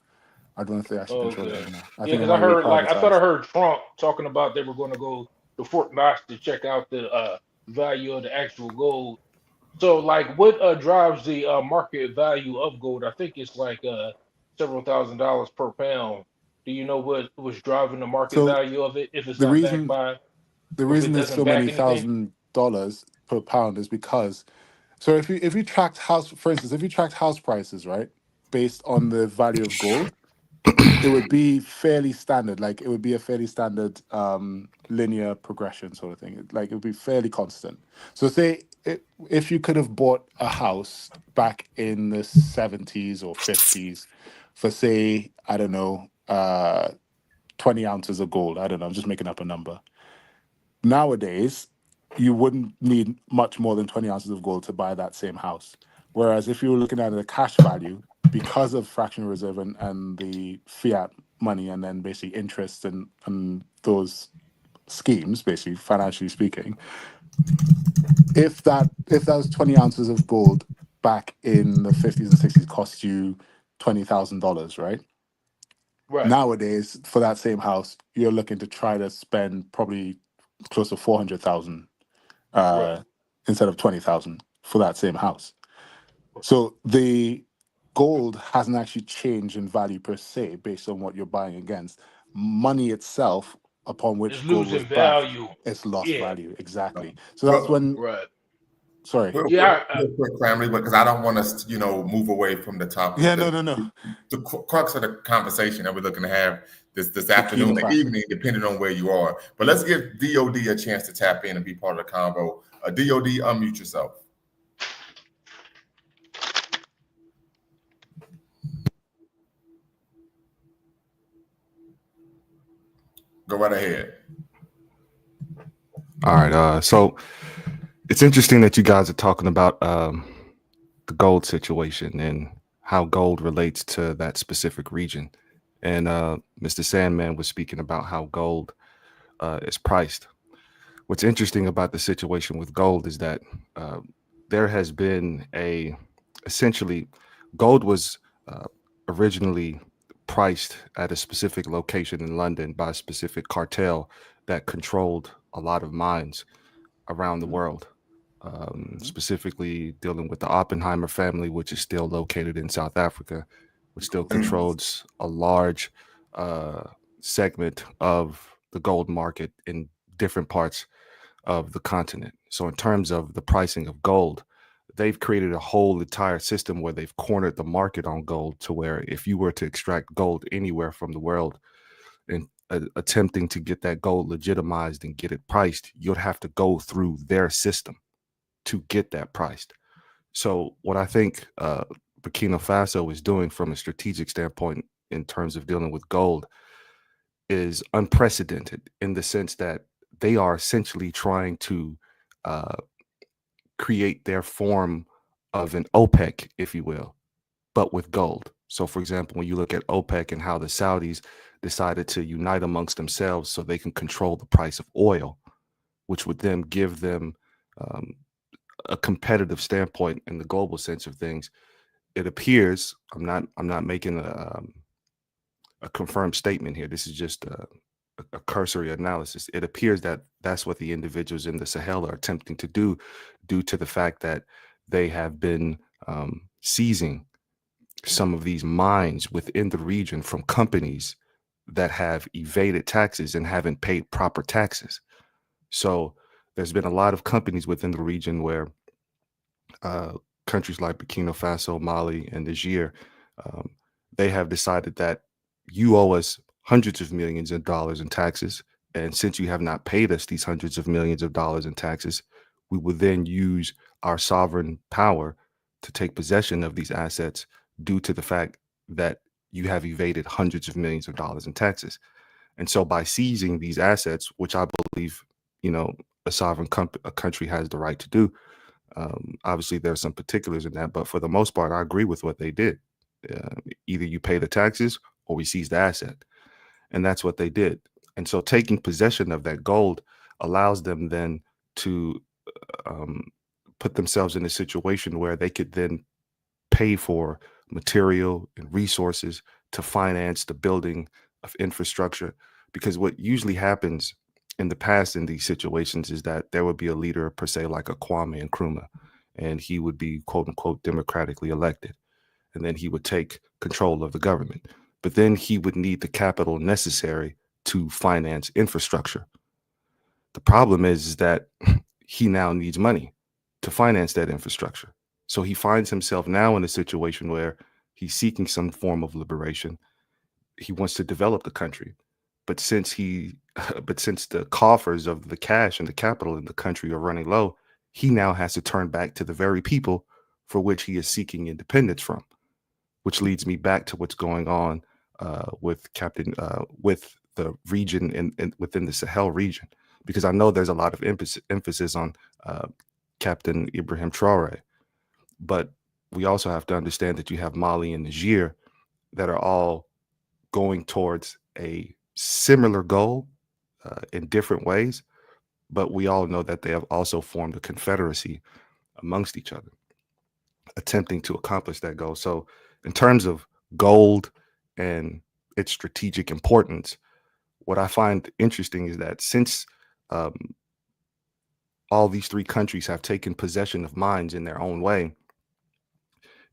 I don't know if they actually control it Okay. anymore. I Yeah, think it because might be I thought I privatized. heard Trump talking about they were going to go to Fort Knox to check out the value of the actual gold. So, like, what drives the market value of gold? I think it's like several $1,000s per pound. Do you know what was driving the market So value of it? If it's the not backed reason by, the or if it reason there's doesn't so back many anything? $1,000 per pound is because, so if you tracked house, for instance, if you tracked house prices, right, based on the value of gold, it would be fairly standard. Like it would be a fairly standard linear progression sort of thing. Like it would be fairly constant. So if you could have bought a house back in the 70s or 50s for, say, I don't know, 20 ounces of gold. I don't know, I'm just making up a number. Nowadays, you wouldn't need much more than 20 ounces of gold to buy that same house. Whereas if you were looking at the cash value, because of fractional reserve and the fiat money, and then basically interest and those schemes, basically financially speaking, if those 20 ounces of gold back in the 50s and 60s cost you $20,000, right? Right, Nowadays, for that same house, you're looking to try to spend probably close to 400,000 right. instead of 20,000 for that same house. So the gold hasn't actually changed in value per se based on what you're buying against. Money itself, upon It's which gold was losing backed, value. it's lost Yeah, value. Exactly. So that's Well, when, right. sorry. Yeah, real quick, family, because I don't want us to, move away from the topic. Yeah, no. The crux of the conversation that we're looking to have this Burkina afternoon or Faso. evening, depending on where you are. But let's give DOD a chance to tap in and be part of the convo. DOD, unmute yourself. Go right ahead. All right. So it's interesting that you guys are talking about the gold situation and how gold relates to that specific region. And Mr. Sandman was speaking about how gold is priced. What's interesting about the situation with gold is that uh, there has been essentially, gold was originally priced at a specific location in London by a specific cartel that controlled a lot of mines around the world, specifically dealing with the Oppenheimer family, which is still located in South Africa, which still controls a large uh, segment of the gold market in different parts of the continent. So, in terms of the pricing of gold, they've created a whole entire system where they've cornered the market on gold to where if you were to extract gold anywhere from the world, and attempting to get that gold legitimized and get it priced, you'd have to go through their system to get that priced. So what I think Burkina Faso is doing from a strategic standpoint in terms of dealing with gold is unprecedented in the sense that they are essentially trying to uh, create their form of an OPEC, if you will, but with gold. So, for example, when you look at OPEC and how the Saudis decided to unite amongst themselves so they can control the price of oil, which would then give them um, a competitive standpoint in the global sense of things. It appears I'm not making a confirmed statement here. This is just a cursory analysis. It appears that that's what the individuals in the Sahel are attempting to do, due to the fact that they have been seizing some of these mines within the region from companies that have evaded taxes and haven't paid proper taxes. So there's been a lot of companies within the region where uh, countries like Burkina Faso, Mali, and Niger, um, they have decided that you owe us hundreds of millions of dollars in taxes. And since you have not paid us these hundreds of millions of dollars in taxes, we will then use our sovereign power to take possession of these assets due to the fact that you have evaded hundreds of millions of dollars in taxes. And so by seizing these assets, which I believe, a sovereign a country has the right to do, obviously, there are some particulars in that, but for the most part, I agree with what they did. Either you pay the taxes or we seize the asset. And that's what they did. And so taking possession of that gold allows them then to um, put themselves in a situation where they could then pay for material and resources to finance the building of infrastructure. Because what usually happens in the past in these situations is that there would be a leader, per se, like a Kwame Nkrumah, and he would be, quote unquote, democratically elected. And then he would take control of the government. But then he would need the capital necessary to finance infrastructure. The problem is that he now needs money to finance that infrastructure. So he finds himself now in a situation where he's seeking some form of liberation. He wants to develop the country. But since the coffers of the cash and the capital in the country are running low, he now has to turn back to the very people for which he is seeking independence from, which leads me back to what's going on with the region within the Sahel region, because I know there's a lot of emphasis on Captain Ibrahim Traoré, but we also have to understand that you have Mali and Niger that are all going towards a similar goal in different ways, but we all know that they have also formed a confederacy amongst each other, attempting to accomplish that goal. So in terms of gold and its strategic importance, what I find interesting is that since um, all these three countries have taken possession of mines in their own way,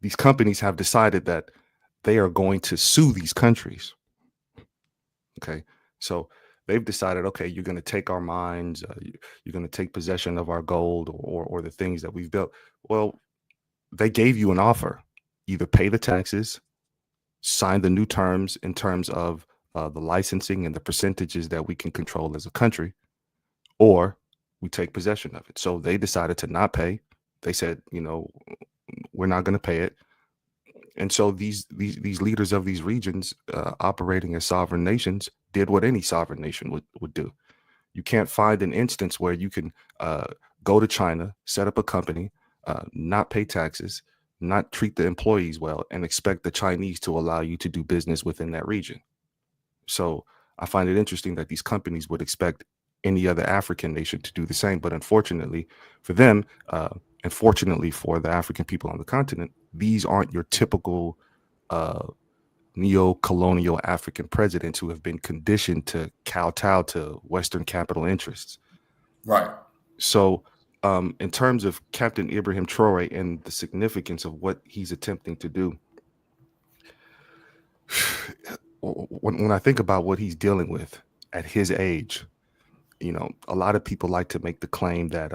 these companies have decided that they are going to sue these countries. Okay. So they've decided, okay, you're going to take our mines, you're going to take possession of our gold or the things that we've built. Well, they gave you an offer: either pay the taxes, sign the new terms in terms of the licensing and the percentages that we can control as a country, or we take possession of it. So they decided to not pay. They said, we're not going to pay it. And so these leaders of these regions, operating as sovereign nations, did what any sovereign nation would do. You can't find an instance where you can go to China, set up a company, not pay taxes, not treat the employees well, and expect the Chinese to allow you to do business within that region. So I find it interesting that these companies would expect any other African nation to do the same. But unfortunately for them, and fortunately for the African people on the continent, these aren't your typical neo-colonial African presidents who have been conditioned to kowtow to Western capital interests. Right. So in terms of Captain Ibrahim Traoré and the significance of what he's attempting to do, when I think about what he's dealing with at his age, a lot of people like to make the claim that,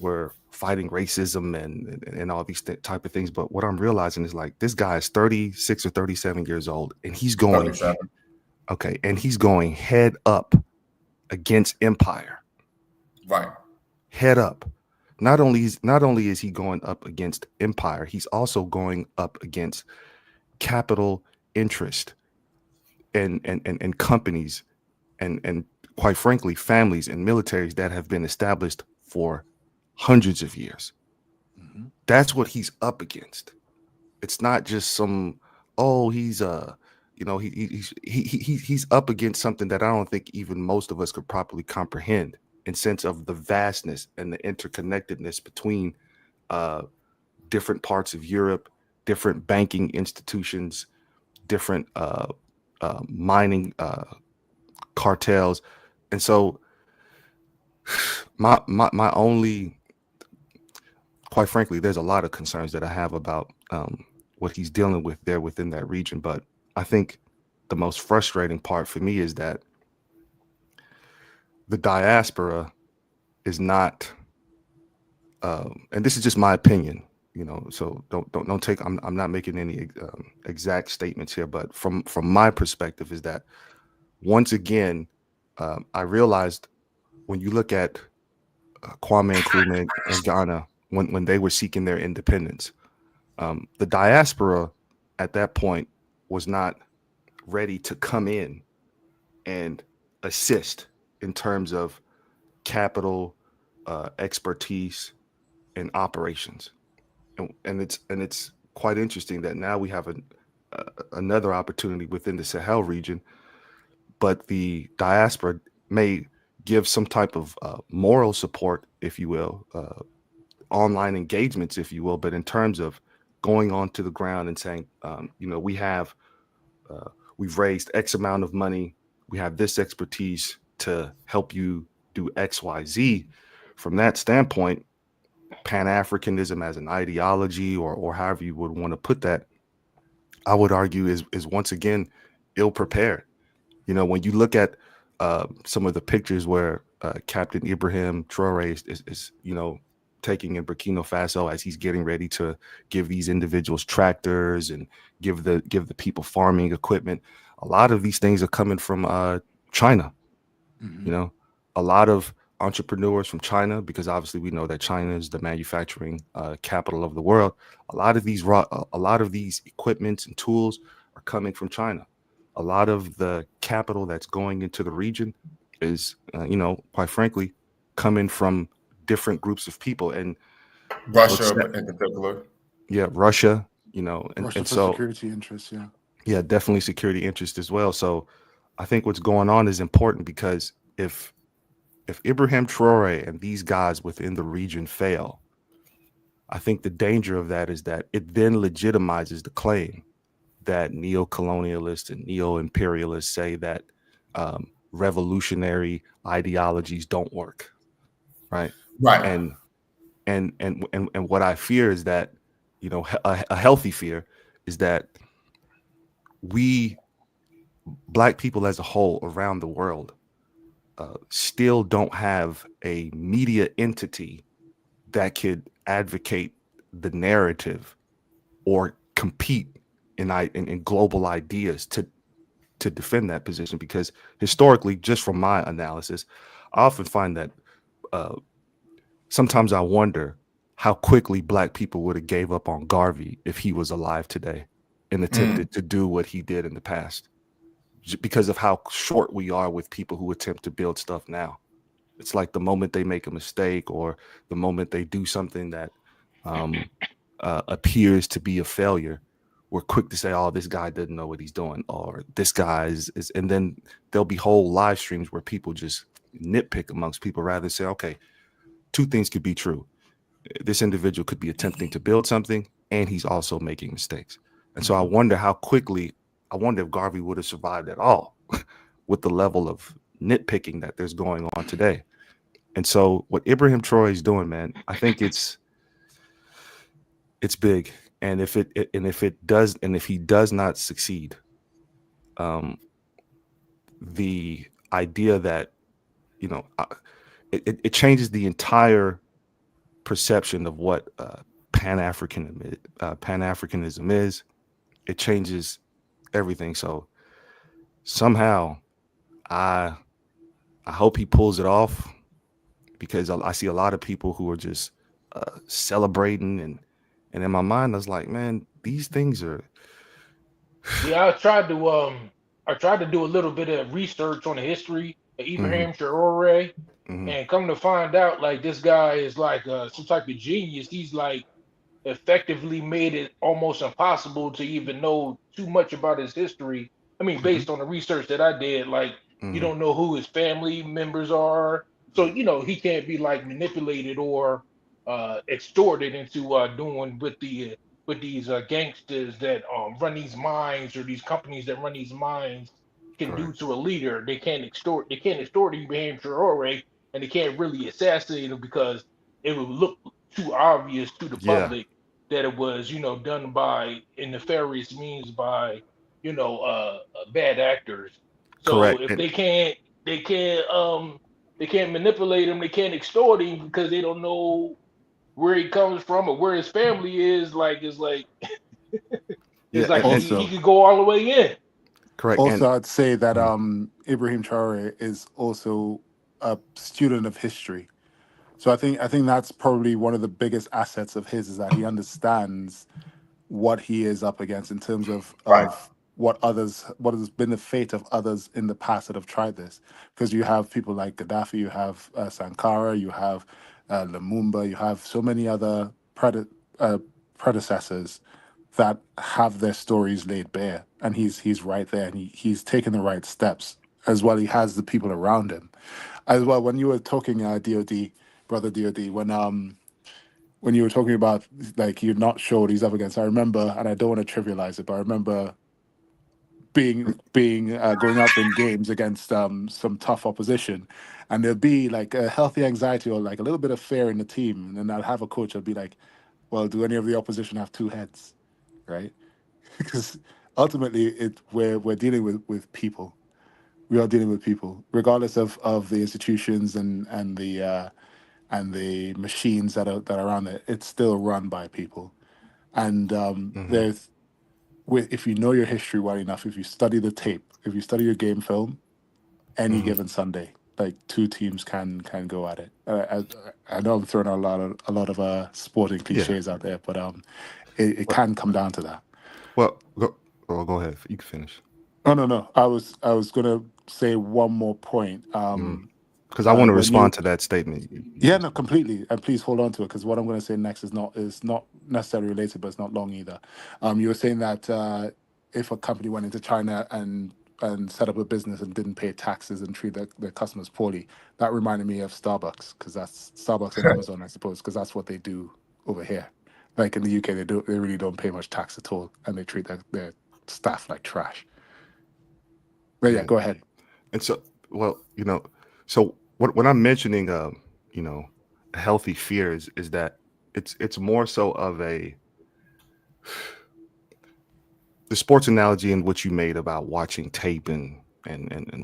we're fighting racism and all these type of things. But what I'm realizing is, like, this guy is 36 or 37 years old, and he's going, 37. okay, and he's going head up against empire. Right. Head up. Not only is he going up against empire, he's also going up against capital interest and companies and quite frankly families and militaries that have been established for hundreds of years. Mm-hmm. That's what he's up against. It's not just some, he's he's up against something that I don't think even most of us could properly comprehend, in sense of the vastness and the interconnectedness between different parts of Europe, different banking institutions, different mining cartels. And so my only, quite frankly, there's a lot of concerns that I have about what he's dealing with there within that region. But I think the most frustrating part for me is that the diaspora is not, and this is just my opinion, so don't take, I'm not making any exact statements here, but from my perspective is that, once again, I realized when you look at Kwame Nkrumah in Ghana, when they were seeking their independence, the diaspora at that point was not ready to come in and assist in terms of capital, expertise, and operations. And it's quite interesting that now we have another opportunity within the Sahel region, but the diaspora may give some type of moral support, if you will, online engagements, if you will, but in terms of going onto the ground and saying, we've raised X amount of money, we have this expertise to help you do X, Y, Z. From that standpoint, Pan-Africanism as an ideology, or however you would want to put that, I would argue is once again ill prepared. When you look at some of the pictures where Captain Ibrahim Traoré is taking in Burkina Faso as he's getting ready to give these individuals tractors and give the people farming equipment, a lot of these things are coming from China. Mm-hmm. A lot of entrepreneurs from China, because obviously we know that China is the manufacturing capital of the world. A lot of these equipments and tools are coming from China. A lot of the capital that's going into the region is, quite frankly, coming from different groups of people. And Russia in particular. Yeah, Russia, Russia and for so security interests, yeah. yeah, definitely security interest as well. So I think what's going on is important, because if Ibrahim Traoré and these guys within the region fail, I think the danger of that is that it then legitimizes the claim that neo-colonialists and neo-imperialists say that revolutionary ideologies don't work, right? Right. And what I fear is that, a healthy fear is that we, Black people as a whole around the world, still don't have a media entity that could advocate the narrative or compete in global ideas to defend that position. Because historically, just from my analysis, I often find that sometimes I wonder how quickly black people would have gave up on Garvey if he was alive today and attempted to do what he did in the past, because of how short we are with people who attempt to build stuff now. It's like the moment they make a mistake or the moment they do something that appears to be a failure, we're quick to say, oh, this guy doesn't know what he's doing, or this guy is, and then there'll be whole live streams where people just nitpick amongst people rather than say, okay, two things could be true. This individual could be attempting to build something and he's also making mistakes. And so I wonder if Garvey would have survived at all with the level of nitpicking that there's going on today. And so what Ibrahim Traoré is doing, man, I think it's big. And if he does not succeed, the idea that, it changes the entire perception of what Pan-Africanism is. It changes everything. So somehow I hope he pulls it off, because I see a lot of people who are just celebrating, and in my mind I was like, man, these things are. Yeah, I tried to do a little bit of research on the history of Ibrahim Traoré, and come to find out, like, this guy is like some type of genius. He's like effectively made it almost impossible to even know too much about his history. I mean, based on the research that I did, like, you don't know who his family members are, so he can't be like manipulated or extorted into doing with these gangsters that run these mines, or these companies that run these mines can do Correct. to a leader. They can't extort Ibrahim Traore, and they can't really assassinate him because it would look too obvious to the Yeah, public that it was, done by in nefarious means by, bad actors. So correct. if And they can't manipulate him, they can't extort him because they don't know where he comes from or where his family is. Like yeah, it's like and he Also, could go all the way in. correct. And also, I'd say that Ibrahim Traoré is also a student of history. So I think that's probably one of the biggest assets of his, is that he understands what he is up against in terms of Right. what has been the fate of others in the past that have tried this. Because you have people like Gaddafi, you have Sankara, you have Lumumba, you have so many other predecessors that have their stories laid bare, and he's right there, and he's taken the right steps as well. He has the people around him as well. When you were talking, DOD, brother DOD, when you were talking about, like, you're not sure what he's up against, I remember, and I don't want to trivialize it, but I remember being going up in games against some tough opposition, and there'll be like a healthy anxiety or like a little bit of fear in the team, and then I'll have a coach. I'll be like, "Well, do any of the opposition have two heads?" Right? Because ultimately, we're dealing with people. We are dealing with people, regardless of the institutions and the machines that are around it. It's still run by people, and there's if you know your history well enough, if you study the tape, if you study your game film, any given Sunday, like two teams can go at it. I know I'm throwing a lot of sporting yeah, cliches out there, but it well, can come down to that. go ahead. You can finish. Oh, no. I was gonna say one more point. Because I want to When you respond to that statement. Yeah, no, completely. And please hold on to it, because what I'm going to say next is not necessarily related, but it's not long either. You were saying that if a company went into China and set up a business and didn't pay taxes and treat their customers poorly, that reminded me of Starbucks, because that's Starbucks and Amazon, I suppose, because that's what they do over here. Like in the UK, they really don't pay much tax at all, and they treat their staff like trash. But yeah, Yeah. go ahead. And so, well, so what I'm mentioning, a healthy fear is that it's more so of the sports analogy in what you made about watching tape and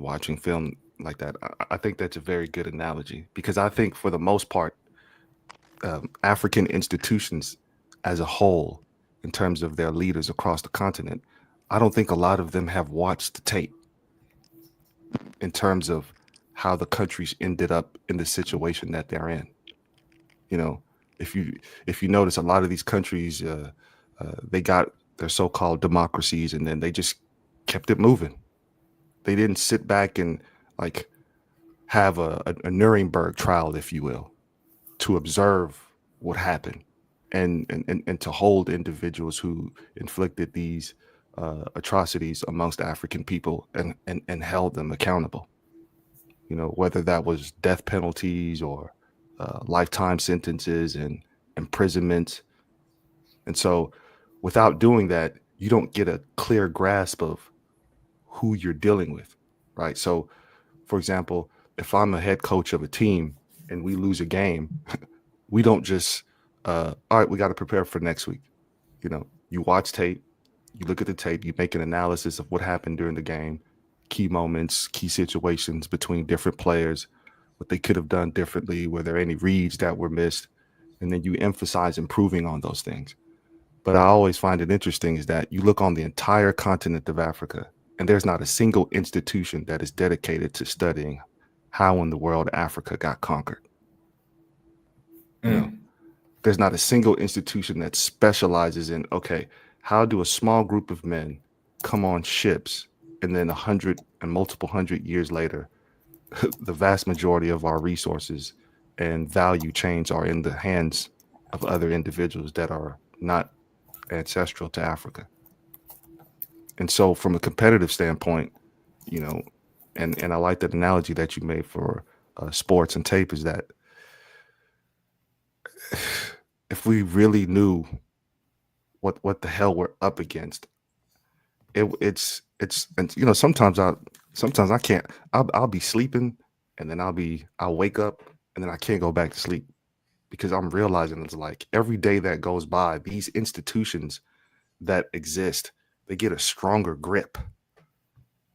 watching film like that. I think that's a very good analogy, because I think for the most part, African institutions as a whole, in terms of their leaders across the continent, I don't think a lot of them have watched the tape in terms of how the countries ended up in the situation that they're in. if you notice, a lot of these countries, they got their so-called democracies, and then they just kept it moving. They didn't sit back and like have a Nuremberg trial, if you will, to observe what happened and to hold individuals who inflicted these atrocities amongst African people and held them accountable. You know, whether that was death penalties or lifetime sentences and imprisonment. And so without doing that, you don't get a clear grasp of who you're dealing with, right? So, for example, if I'm a head coach of a team and we lose a game, we don't just, all right, we got to prepare for next week. You know, you watch tape, you look at the tape, you make an analysis of what happened during the game, key moments, key situations between different players, what they could have done differently, were there any reads that were missed, and then you emphasize improving on those things. But I always find it interesting is that you look on the entire continent of Africa, and there's not a single institution that is dedicated to studying how in the world Africa got conquered. You know, there's not a single institution that specializes in, okay, how do a small group of men come on ships and then 100 and multiple hundred years later, the vast majority of our resources and value chains are in the hands of other individuals that are not ancestral to Africa. And so from a competitive standpoint, you know, and I like that analogy that you made for sports and tape, is that if we really knew what the hell we're up against, it's and you know, sometimes I can't, I'll be sleeping and then I'll wake up and then I can't go back to sleep because I'm realizing it's like every day that goes by, these institutions that exist, they get a stronger grip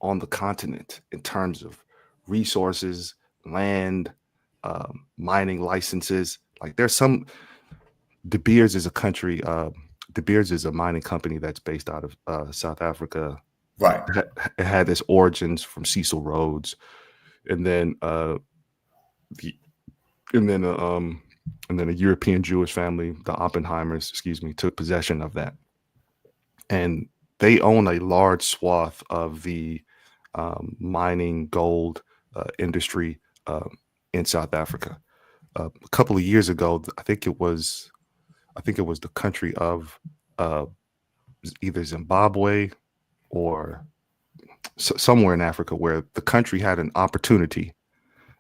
on the continent in terms of resources, land, mining licenses. Like there's some, De Beers is a country, De Beers is a mining company that's based out of South Africa. Right. It had its origins from Cecil Rhodes, and then a European Jewish family, the Oppenheimers, took possession of that, and they own a large swath of the mining gold industry in South Africa. A couple of years ago, I think it was the country of either Zimbabwe or somewhere in Africa, where the country had an opportunity,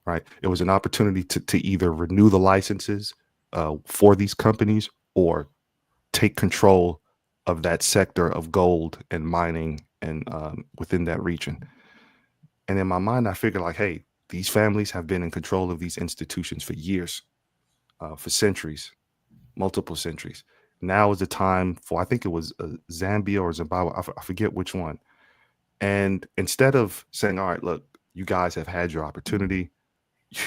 right? It was an opportunity to either renew the licenses for these companies or take control of that sector of gold and mining and within that region. And in my mind, I figured like, hey, these families have been in control of these institutions for years, for centuries, multiple centuries. Now is the time for, I think it was Zambia or Zimbabwe, I forget which one. And instead of saying, all right, look, you guys have had your opportunity.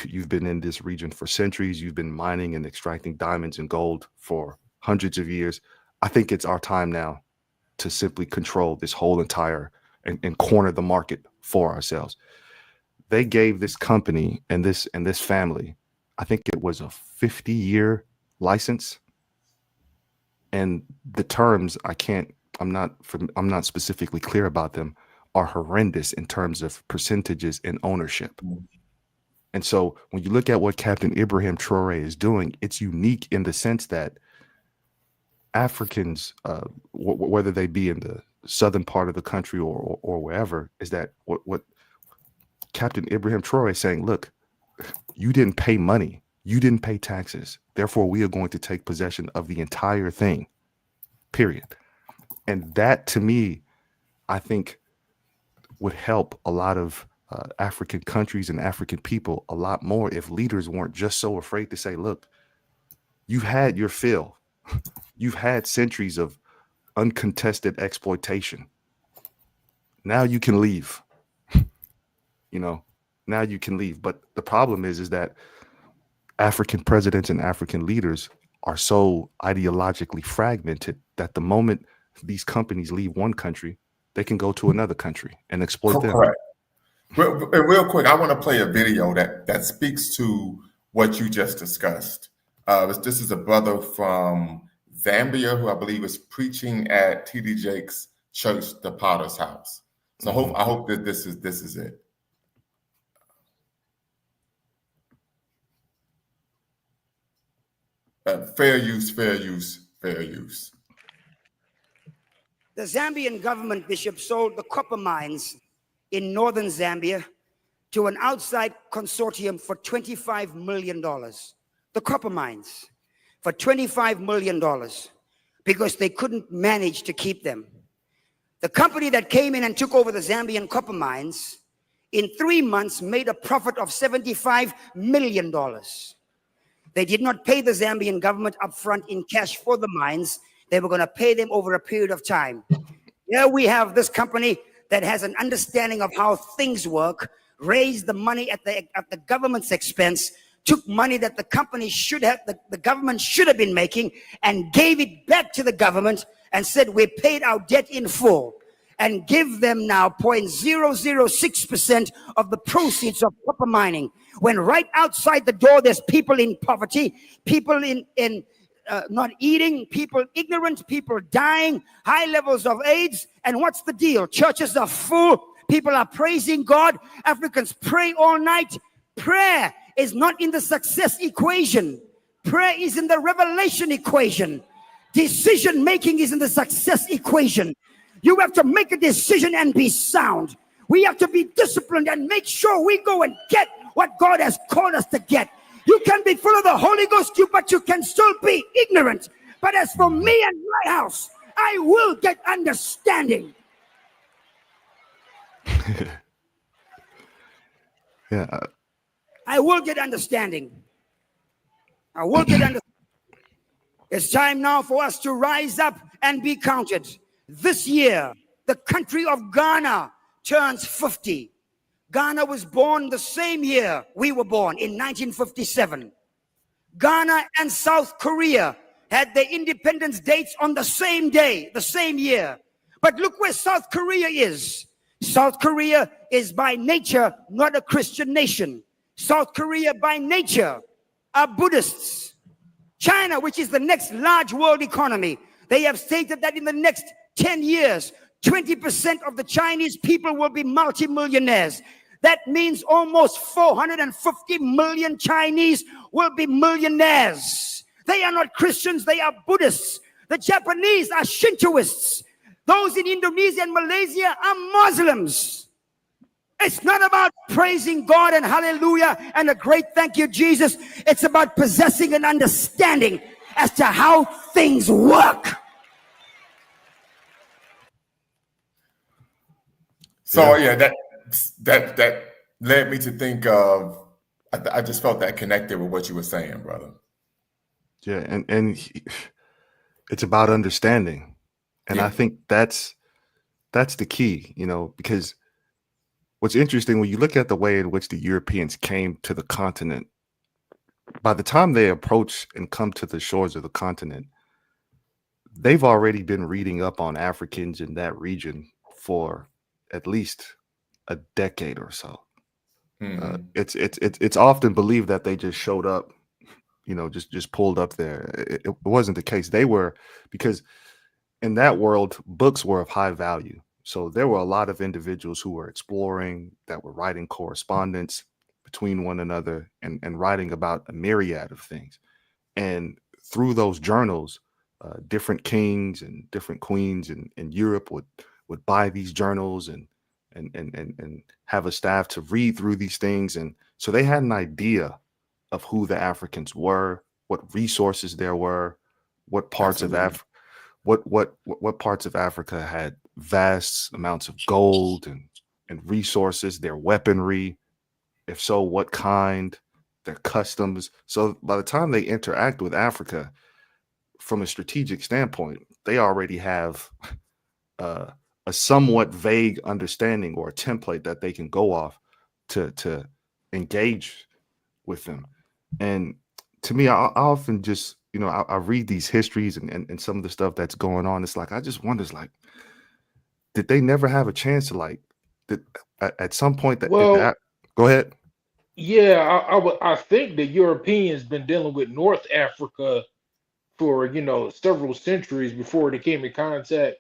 You've been in this region for centuries. You've been mining and extracting diamonds and gold for hundreds of years. I think it's our time now to simply control this whole entire and corner the market for ourselves. They gave this company and this family, I think it was a 50-year license. And the terms, I'm not specifically clear about them, are horrendous in terms of percentages and ownership. And so when you look at what Captain Ibrahim Traoré is doing, it's unique in the sense that Africans, whether they be in the southern part of the country or wherever, is that what Captain Ibrahim Traoré is saying, look, you didn't pay money, you didn't pay taxes, therefore we are going to take possession of the entire thing, period. And that, to me, I think would help a lot of African countries and African people a lot more if leaders weren't just so afraid to say, look, you've had your fill. You've had centuries of uncontested exploitation. Now you can leave. You know, now you can leave. But the problem is that African presidents and African leaders are so ideologically fragmented that the moment these companies leave one country, they can go to another country and exploit them. Correct. Real quick, I want to play a video that speaks to what you just discussed. This is a brother from Zambia who I believe is preaching at T.D. Jakes' church, the Potter's House. So I hope that this is it. Fair use, fair use, fair use. The Zambian government, Bishop, sold the copper mines in northern Zambia to an outside consortium for $25 million. The copper mines for $25 million because they couldn't manage to keep them. The company that came in and took over the Zambian copper mines in 3 months made a profit of $75 million. They did not pay the Zambian government upfront in cash for the mines. They were going to pay them over a period of time. Here we have this company that has an understanding of how things work, raised the money at the government's expense, took money that the company should have, the government should have been making, and gave it back to the government and said, we paid our debt in full, and give them now 0.006% of the proceeds of copper mining. When right outside the door, there's people in poverty, people in not eating, people ignorant, people dying, high levels of AIDS. And what's the deal? Churches are full. People are praising God. Africans pray all night. Prayer is not in the success equation. Prayer is in the revelation equation. Decision making is in the success equation. You have to make a decision and be sound. We have to be disciplined and make sure we go and get what God has called us to get. You can be full of the Holy Ghost, but you can still be ignorant. But as for me and my house, I will get understanding. Yeah. I will get understanding. I will get understanding. It's time now for us to rise up and be counted. This year, the country of Ghana turns 50. Ghana was born the same year we were born, in 1957. Ghana and South Korea had their independence dates on the same day, the same year. But look where South Korea is. South Korea is by nature not a Christian nation. South Korea by nature are Buddhists. China, which is the next large world economy, they have stated that in the next 10 years, 20% of the Chinese people will be multimillionaires. That means almost 450 million Chinese will be millionaires. They are not Christians, they are Buddhists. The Japanese are Shintoists. Those in Indonesia and Malaysia are Muslims. It's not about praising God and hallelujah and a great thank you, Jesus. It's about possessing an understanding as to how things work. So yeah, that led me to think of. I just felt that connected with what you were saying, brother. Yeah, and it's about understanding, and I think that's the key, because what's interesting when you look at the way in which the Europeans came to the continent, by the time they approach and come to the shores of the continent, they've already been reading up on Africans in that region for at least a decade or so. It's often believed that they just showed up, just pulled up there. It wasn't the case. They were, because in that world, books were of high value. So there were a lot of individuals who were exploring, that were writing correspondence between one another and writing about a myriad of things. And through those journals, different kings and different queens in Europe would buy these journals and have a staff to read through these things. And so they had an idea of who the Africans were, what resources there were, what parts of Africa, what parts of Africa had vast amounts of gold and resources, their weaponry, if so, what kind, their customs. So by the time they interact with Africa from a strategic standpoint, they already have a somewhat vague understanding or a template that they can go off to engage with them. And to me, I often just, I read these histories and some of the stuff that's going on. It's like, I just wonder, did they never have a chance to at some point that, Well, go ahead. Yeah, I think the Europeans been dealing with North Africa for several centuries before they came in contact.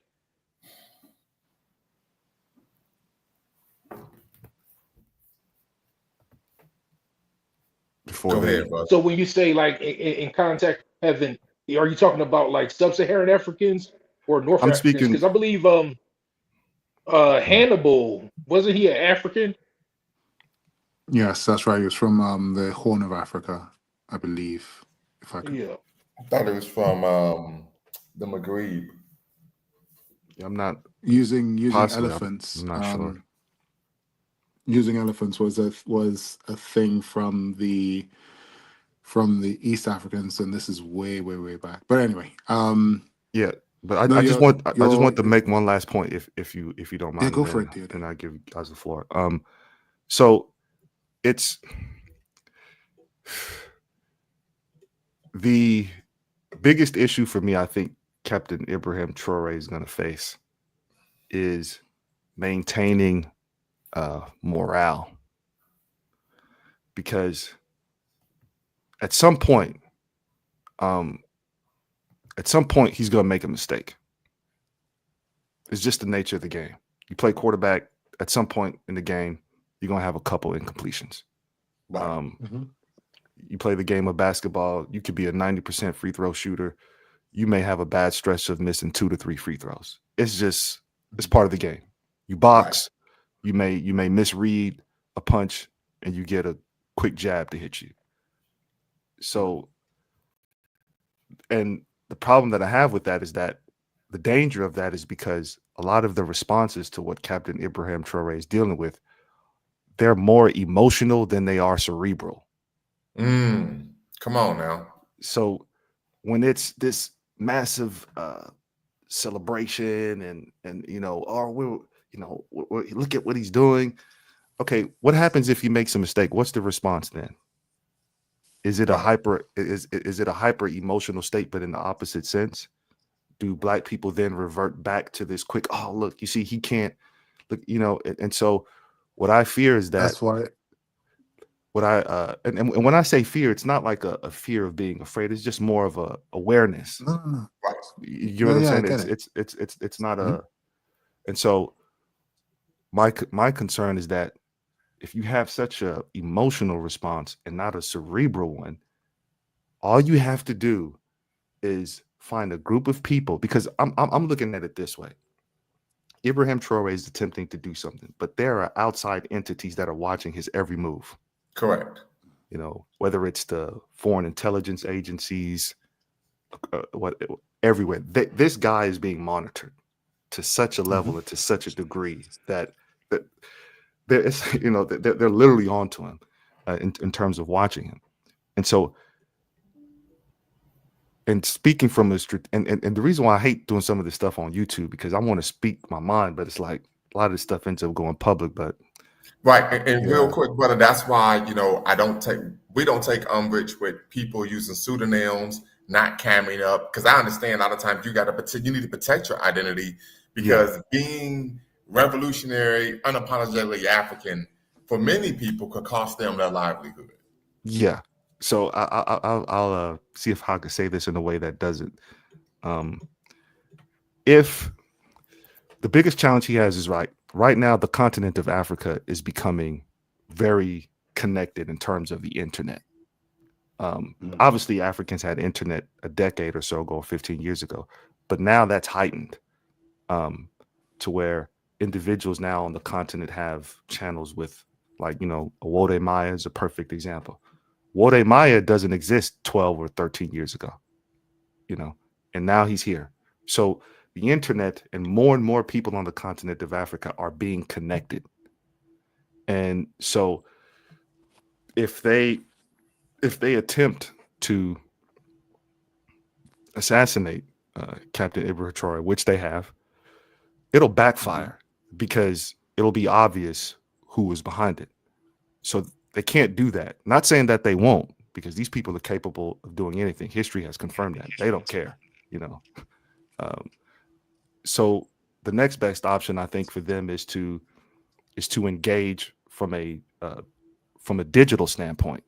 before Go they. ahead, brother. So when you say like in contact having, are you talking about like sub-Saharan Africans or North I'm Africans? speaking. Because I believe Hannibal, wasn't he an African? Yes, that's right. He was from the Horn of Africa, I believe. If I could. Yeah. I thought it was from the Maghreb. I'm not Using possibly. elephants. I'm not sure. Using elephants was a thing from the East Africans, and this is way, way, way back. But anyway, Yeah, but no, I just want to make one last point, if you don't mind, go and for then it, dude. and I give you guys the floor. So it's the biggest issue for me. I think Captain Ibrahim Traoré is going to face is maintaining morale, because at some point he's going to make a mistake. It's just the nature of the game. You play quarterback, at some point in the game, you're going to have a couple incompletions. Right. You play the game of basketball, you could be a 90% free throw shooter. You may have a bad stretch of missing 2 to 3 free throws. It's part of the game. You box, you may misread a punch and you get a quick jab to hit you. So, and the problem that I have with that is that the danger of that is because a lot of the responses to what Captain Ibrahim Traoré is dealing with, they're more emotional than they are cerebral. Come on now. So when it's this massive celebration and look at what he's doing. Okay, what happens if he makes a mistake? What's the response then? Is it a hyper emotional state, but in the opposite sense? Do black people then revert back to this quick, oh, look, you see, he can't look, and so what I fear is that That's why. What I and when I say fear, it's not like a fear of being afraid. It's just more of a awareness. No. Right. You know what I'm saying? I get it. It's not a, and so my concern is that if you have such a emotional response and not a cerebral one, all you have to do is find a group of people, because I'm looking at it this way. Ibrahim Traoré is attempting to do something, but there are outside entities that are watching his every move. Correct. Whether it's the foreign intelligence agencies, everywhere. This guy is being monitored to such a level and to such a degree that they're literally onto him in terms of watching him. And so, and speaking from and the reason why I hate doing some of this stuff on YouTube, because I want to speak my mind, but it's like a lot of this stuff ends up going public. But right, and real quick, brother, that's why we don't take umbrage with people using pseudonyms, not camming up, because I understand a lot of times you need to protect your identity, because being revolutionary, unapologetically African, for many people could cost them their livelihood. Yeah. So I'll see if I can say this in a way that doesn't. If the biggest challenge he has is right now, the continent of Africa is becoming very connected in terms of the internet. Obviously, Africans had internet a decade or so ago, 15 years ago, but now that's heightened to where individuals now on the continent have channels with, like, Wode Maya is a perfect example. Wode Maya doesn't exist 12 or 13 years ago, and now he's here. So the internet and more people on the continent of Africa are being connected. And so if they attempt to assassinate Captain Ibrahim Traoré, which they have, it'll backfire because it'll be obvious who was behind it. So they can't do that. Not saying that they won't, because these people are capable of doing anything. History has confirmed that. They don't care, So the next best option, I think, for them is to engage from from a digital standpoint.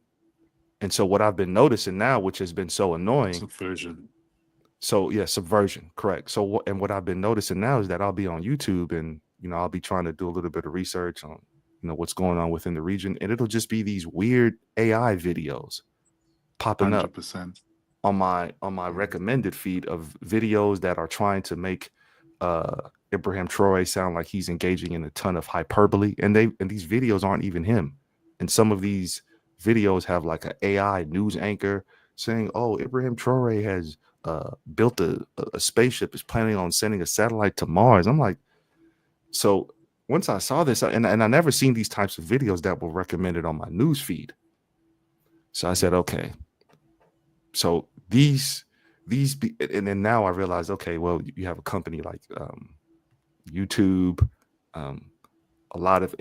And so what I've been noticing now, which has been so annoying, Subversion. so yeah, subversion, correct. So and what I've been noticing now is that I'll be on YouTube and, you know, I'll be trying to do a little bit of research on, you know, what's going on within the region, and it'll just be these weird AI videos popping up 100%. on my recommended feed of videos that are trying to make Ibrahim Traoré sound like he's engaging in a ton of hyperbole, and these videos aren't even him. And some of these videos have like an AI news anchor saying, "Oh, Ibrahim Traoré has built a spaceship, is planning on sending a satellite to Mars." I'm like, so once I saw this, and I never seen these types of videos that were recommended on my news feed. So I said, okay. So these, and then now I realized, okay, well, you have a company like YouTube, a lot of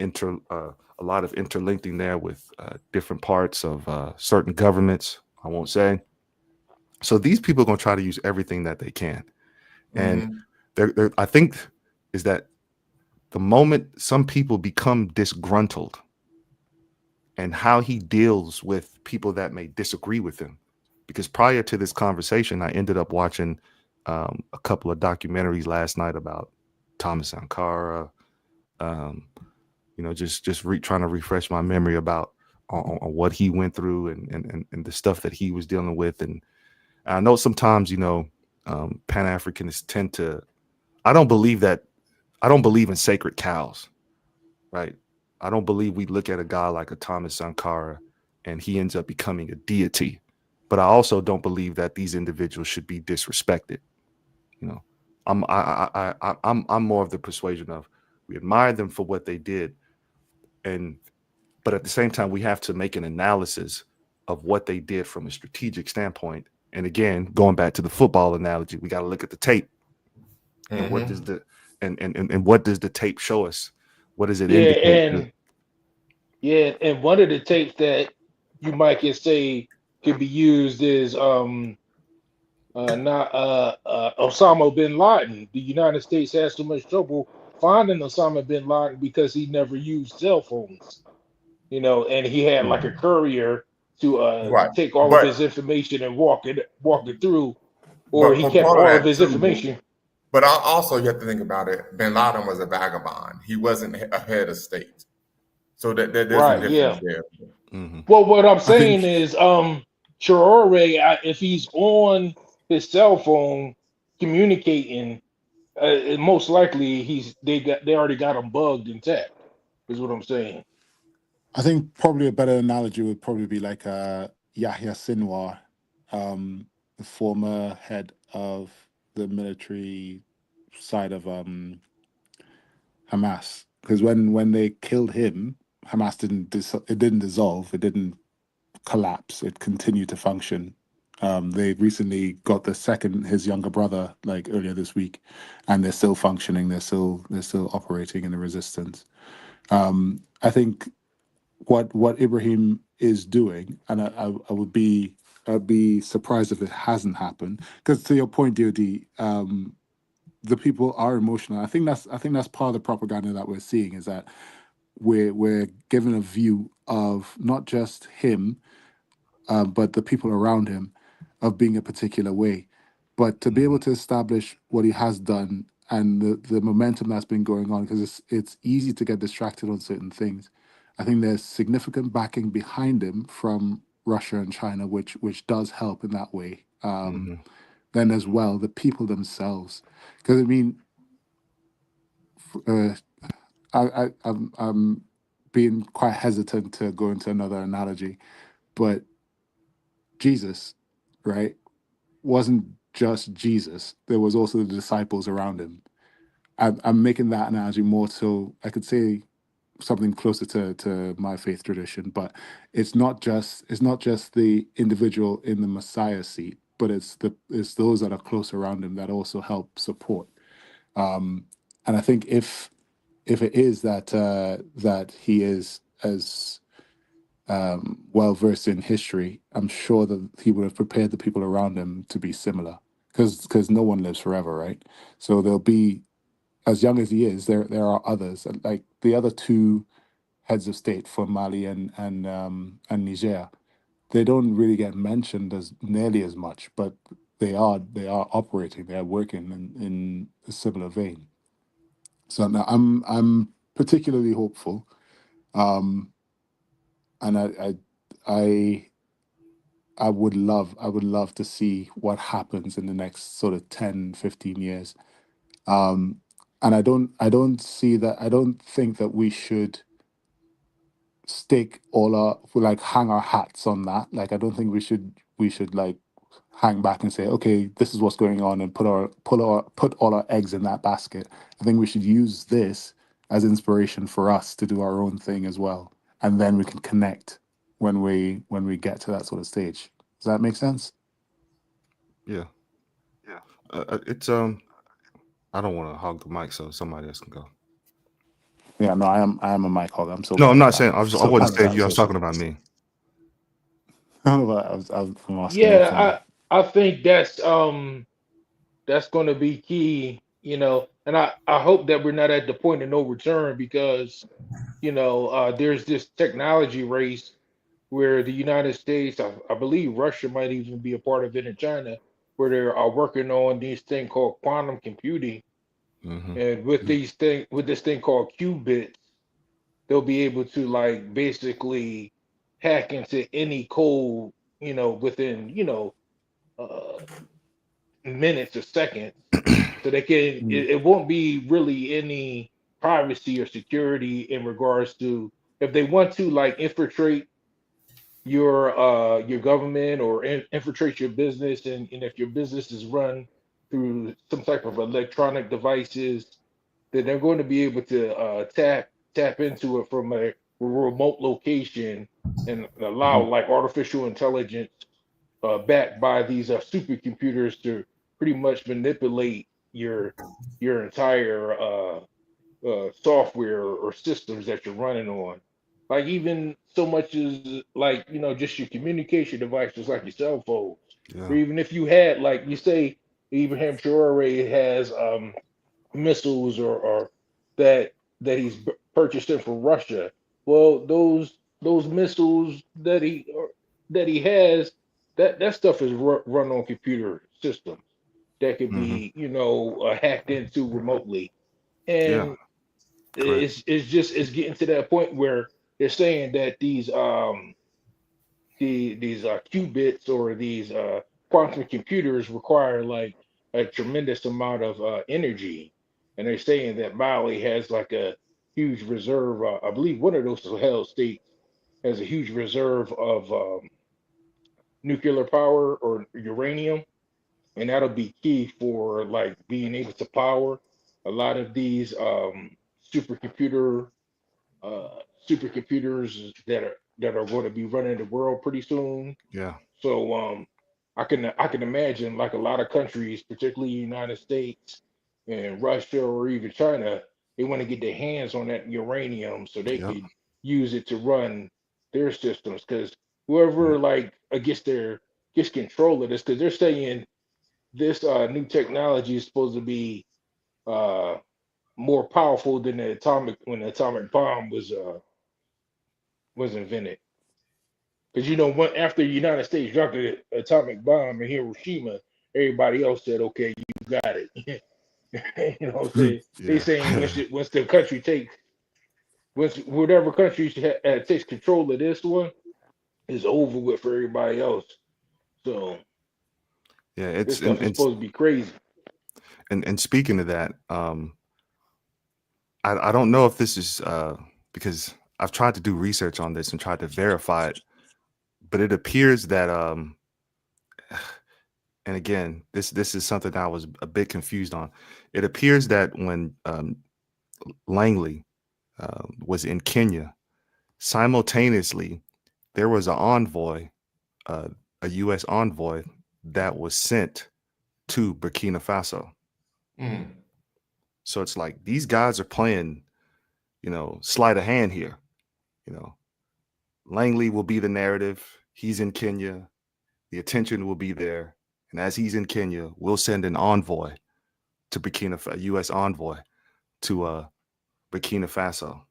interlinking there with different parts of certain governments. I won't say. So these people are going to try to use everything that they can, and I think is that the moment some people become disgruntled, and how he deals with people that may disagree with him. Because prior to this conversation, I ended up watching a couple of documentaries last night about Thomas Sankara, you know, just trying to refresh my memory about on what he went through and the stuff that he was dealing with. And I know sometimes, you know, Pan-Africanists tend to, I don't believe in sacred cows, right? I don't believe we look at a guy like a Thomas Sankara and he ends up becoming a deity. But I also don't believe that these individuals should be disrespected. You know, I'm more of the persuasion of we admire them for what they did, but at the same time we have to make an analysis of what they did from a strategic standpoint. And again, going back to the football analogy, we got to look at the tape. And what does the and what does the tape show us? What does it indicate? And one of the tapes that you might can say could be used is not Osama bin Laden. The United States has so much trouble finding Osama bin Laden because he never used cell phones, you know, and he had like a courier to Right. take all of his information and walk it through, or But he for kept part of all of that his too, information. but also you have to think about it. Bin Laden was a vagabond. He wasn't a head of state. So that there's a Right, difference yeah. there. Well, what I'm I think saying is, Traore, if he's on his cell phone communicating, most likely they already got him bugged and tapped. Is what I'm saying. probably a better analogy would probably be like Yahya Sinwar, the former head of the military side of Hamas. Because when they killed him, Hamas didn't dissolve, it didn't collapse, it continued to function. They recently got his younger brother, like earlier this week, and they're still functioning. They're still operating in the resistance. I think what Ibrahim is doing, and I'd be surprised if it hasn't happened. Because to your point, DOD, the people are emotional. I think that's part of the propaganda that we're seeing, is that we're given a view of not just him, but the people around him, of being a particular way. But to be able to establish what he has done and the momentum that's been going on, because it's easy to get distracted on certain things. I think there's significant backing behind him from Russia and China, which does help in that way. Then as well, the people themselves, because I mean, uh, I'm being quite hesitant to go into another analogy, but Jesus, right, wasn't just Jesus. There was also the disciples around him. I'm making that analogy more so I could say something closer to my faith tradition, but it's not just the individual in the Messiah seat, but it's those that are close around him that also help support. And I think if it is that he is as well versed in history, I'm sure that he would have prepared the people around him to be similar, because no one lives forever, right? So there'll be, as young as he is, there are others, like the other two heads of state for Mali and Niger. They don't really get mentioned as nearly as much, but they are operating, they are working in a similar vein. So now I'm particularly hopeful, and I I would love to see what happens in the next sort of 10, 15 years. Um, and I don't think that we should hang our hats on that. Like, I don't think we should like hang back and say, okay, this is what's going on, and put all our eggs in that basket. I think we should use this as inspiration for us to do our own thing as well, and then we can connect when we get to that sort of stage. Does that make sense? Yeah. It's I don't want to hog the mic, so somebody else can go. Yeah, no, I am a mic hog. I'm so No, bad I'm at not that. saying. I So wasn't bad at saying that, you. I was Sis. talking about me. But I'm asking you for. Yeah, I think that's going to be key, and I hope that we're not at the point of no return because, there's this technology race where the United States, I believe Russia might even be a part of it, in China, where they are working on these thing called quantum computing, Hmm. and with this thing called qubits, they'll be able to like basically hack into any code, within uh, minutes or seconds, so they can. Mm, It won't be really any privacy or security in regards to if they want to like infiltrate your government or infiltrate your business, and if your business is run through some type of electronic devices, then they're going to be able to tap into it from a remote location and allow mhm, like artificial intelligence backed by these supercomputers to pretty much manipulate your entire software or systems that you're running on. Like even so much as like just your communication devices like your cell phones, or Yeah. even if you had like you say Ibrahim Traoré has missiles or that he's purchasing from Russia. Well, those missiles that he has, that stuff is run on computer systems that could Hmm. be hacked into remotely, Yeah. and Correct. it's getting to that point where they're saying that these qubits or these quantum computers require like a tremendous amount of energy, and they're saying that Mali has like a huge reserve. I believe one of those Sahel states has a huge reserve of nuclear power or uranium, and that'll be key for like being able to power a lot of these supercomputer uh, supercomputers that are going to be running the world pretty soon. Yeah. So I can imagine like a lot of countries, particularly the United States and Russia or even China, they want to get their hands on that uranium so they Yep. could use it to run their systems. Because Yeah. whoever like gets control of this, because they're saying this new technology is supposed to be uh, more powerful than the atomic when the atomic bomb was invented. Because after the United States dropped the atomic bomb in Hiroshima, everybody else said, "Okay, you got it." What I'm saying? They Yeah. saying once the country takes once whatever country takes control of this one is over with for everybody else. So Yeah. this It's stuff is supposed to be crazy. and speaking of that, I don't know if this is because I've tried to do research on this and tried to verify it, but it appears that and again, this is something I was a bit confused on. It appears that when Langley was in Kenya, simultaneously there was an envoy, uh, a U.S. envoy that was sent to Burkina Faso. Mm. So it's like these guys are playing, sleight of hand here. You know, Langley will be the narrative. He's in Kenya. The attention will be there. And as he's in Kenya, we'll send an envoy to a U.S. envoy to Burkina Faso.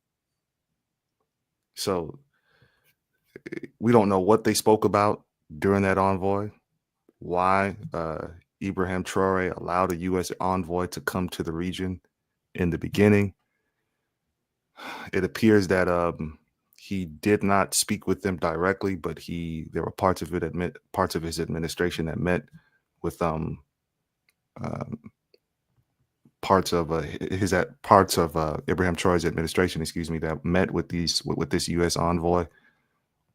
So we don't know what they spoke about during that envoy, why Ibrahim Traoré allowed a U.S. envoy to come to the region in the beginning. It appears that he did not speak with them directly, but there were parts of his administration that met with parts of Ibrahim Traoré's administration, that met with this U.S. envoy.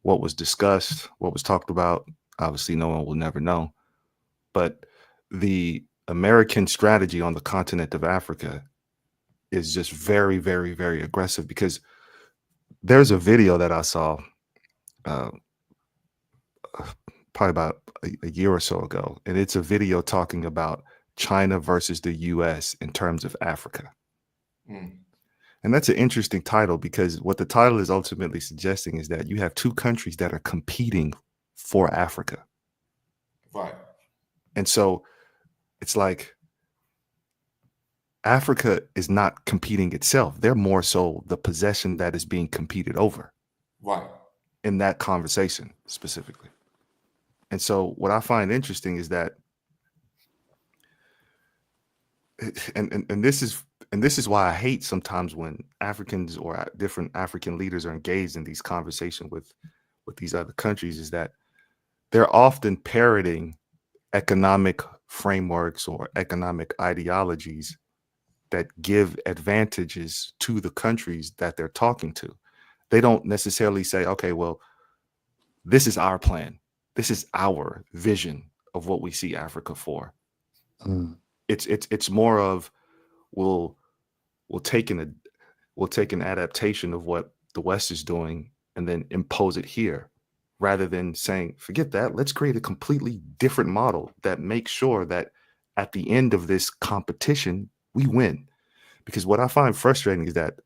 What was discussed, what was talked about, obviously no one will never know. But the American strategy on the continent of Africa is just very, very, very aggressive, because there's a video that I saw probably about a year or so ago, and it's a video talking about China versus the U.S. in terms of Africa. And that's an interesting title, because what the title is ultimately suggesting is that you have two countries that are competing for Africa. Right. And so it's like Africa is not competing itself. They're more so the possession that is being competed over. Right. In that conversation specifically. And so what I find interesting is that, and this is why I hate sometimes when Africans or different African leaders are engaged in these conversations with these other countries, is that they're often parroting economic frameworks or economic ideologies that give advantages to the countries that they're talking to. They don't necessarily say, okay, well, this is our plan. This is our vision of what we see Africa for. It's more of we'll take an adaptation of what the West is doing and then impose it here, rather than saying, forget that, let's create a completely different model that makes sure that at the end of this competition, we win. Because what I find frustrating is that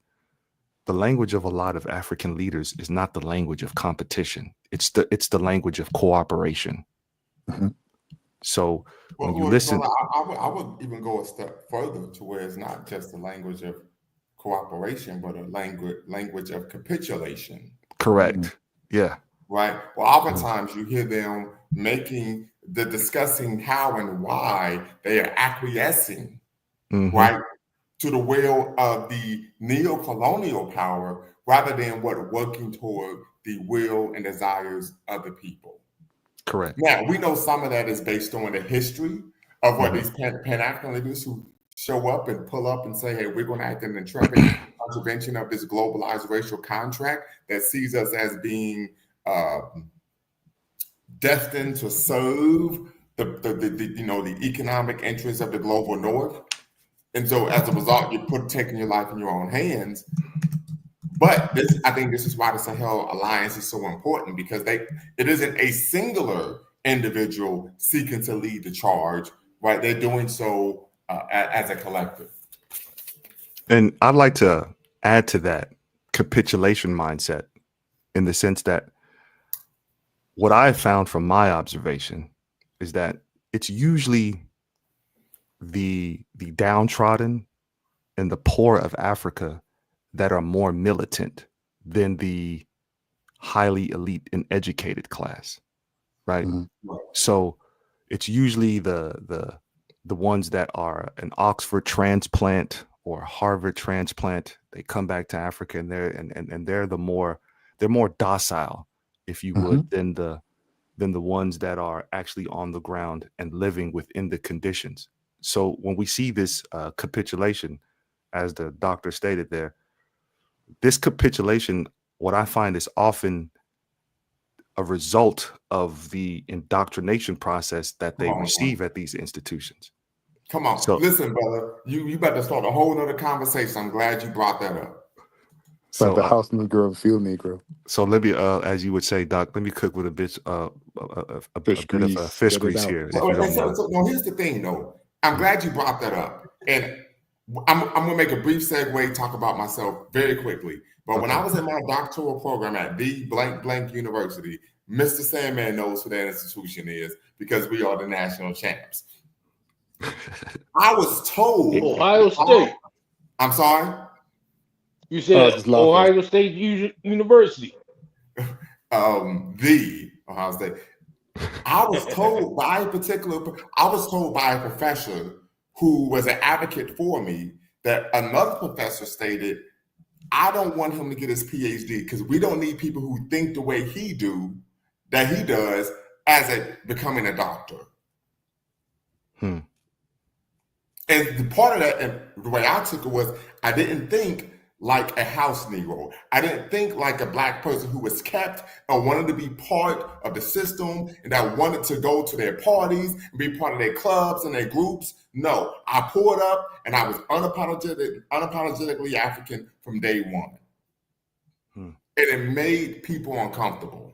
the language of a lot of African leaders is not the language of competition. It's the language of cooperation. So when you listen, I would even go a step further to where it's not just the language of cooperation, but a language of capitulation. Correct. Yeah. Right. Well, oftentimes you hear them discussing how and why they are acquiescing, right, to the will of the neo-colonial power, rather than working toward the will and desires of the people. Correct. Now, we know some of that is based on the history of what these Pan-African leaders who show up and pull up and say, hey, we're going to act in an intrepid contravention of this globalized racial contract that sees us as being destined to serve the economic interests of the global north. And so as a result, you're taking your life in your own hands. But I think this is why the Sahel Alliance is so important, because it isn't a singular individual seeking to lead the charge, right? They're doing so as a collective. And I'd like to add to that capitulation mindset, in the sense that what I've found from my observation is that it's usually the downtrodden and the poor of Africa that are more militant than the highly elite and educated class, right? So it's usually the ones that are an Oxford transplant or Harvard transplant. They come back to Africa and they're more docile, if you would, than the ones that are actually on the ground and living within the conditions. So when we see this capitulation, as the doctor stated there, this capitulation, what I find, is often a result of the indoctrination process that they receive at these institutions. Come on. So, listen, brother, you better start a whole nother conversation. I'm glad you brought that up. So like the house Negro and field Negro. So let me, as you would say, Doc, let me cook with a bit of fish grease here. So here's the thing, though. I'm glad you brought that up. And I'm going to make a brief segue, talk about myself very quickly. But when I was in my doctoral program at the blank University, Mr. Sandman knows who that institution is, because we are the national champs. I was told. Ohio State. I'm sorry? You Oh, I was said just laughing. Ohio State University. The Ohio State. I was told by a professor who was an advocate for me that another professor stated, I don't want him to get his PhD because we don't need people who think the way he does as becoming a doctor. And the part of that, and the way I took it was, I didn't think like a house Negro. I didn't think like a Black person who was kept and wanted to be part of the system and that wanted to go to their parties and be part of their clubs and their groups. No, I pulled up and I was unapologetically African from day one. And it made people uncomfortable.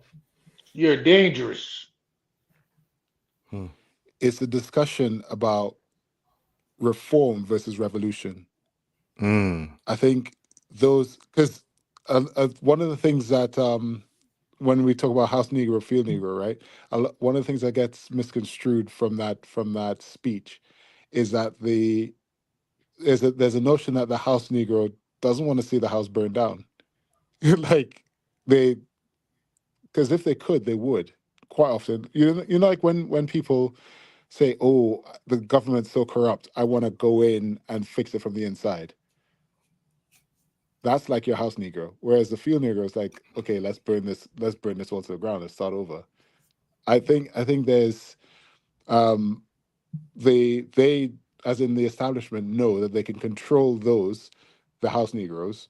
You're dangerous. It's a discussion about reform versus revolution. I think those, because one of the things that when we talk about house Negro, field Negro, right? One of the things that gets misconstrued from that speech is that there's a notion that the house Negro doesn't want to see the house burned down. Like because if they could, they would. Quite often, you know, like when people say, "Oh, the government's so corrupt, I want to go in and fix it from the inside." That's like your house Negro. Whereas the field Negro is like, okay, let's burn this all to the ground, let's start over. I think there's they as in the establishment know that they can control the house Negroes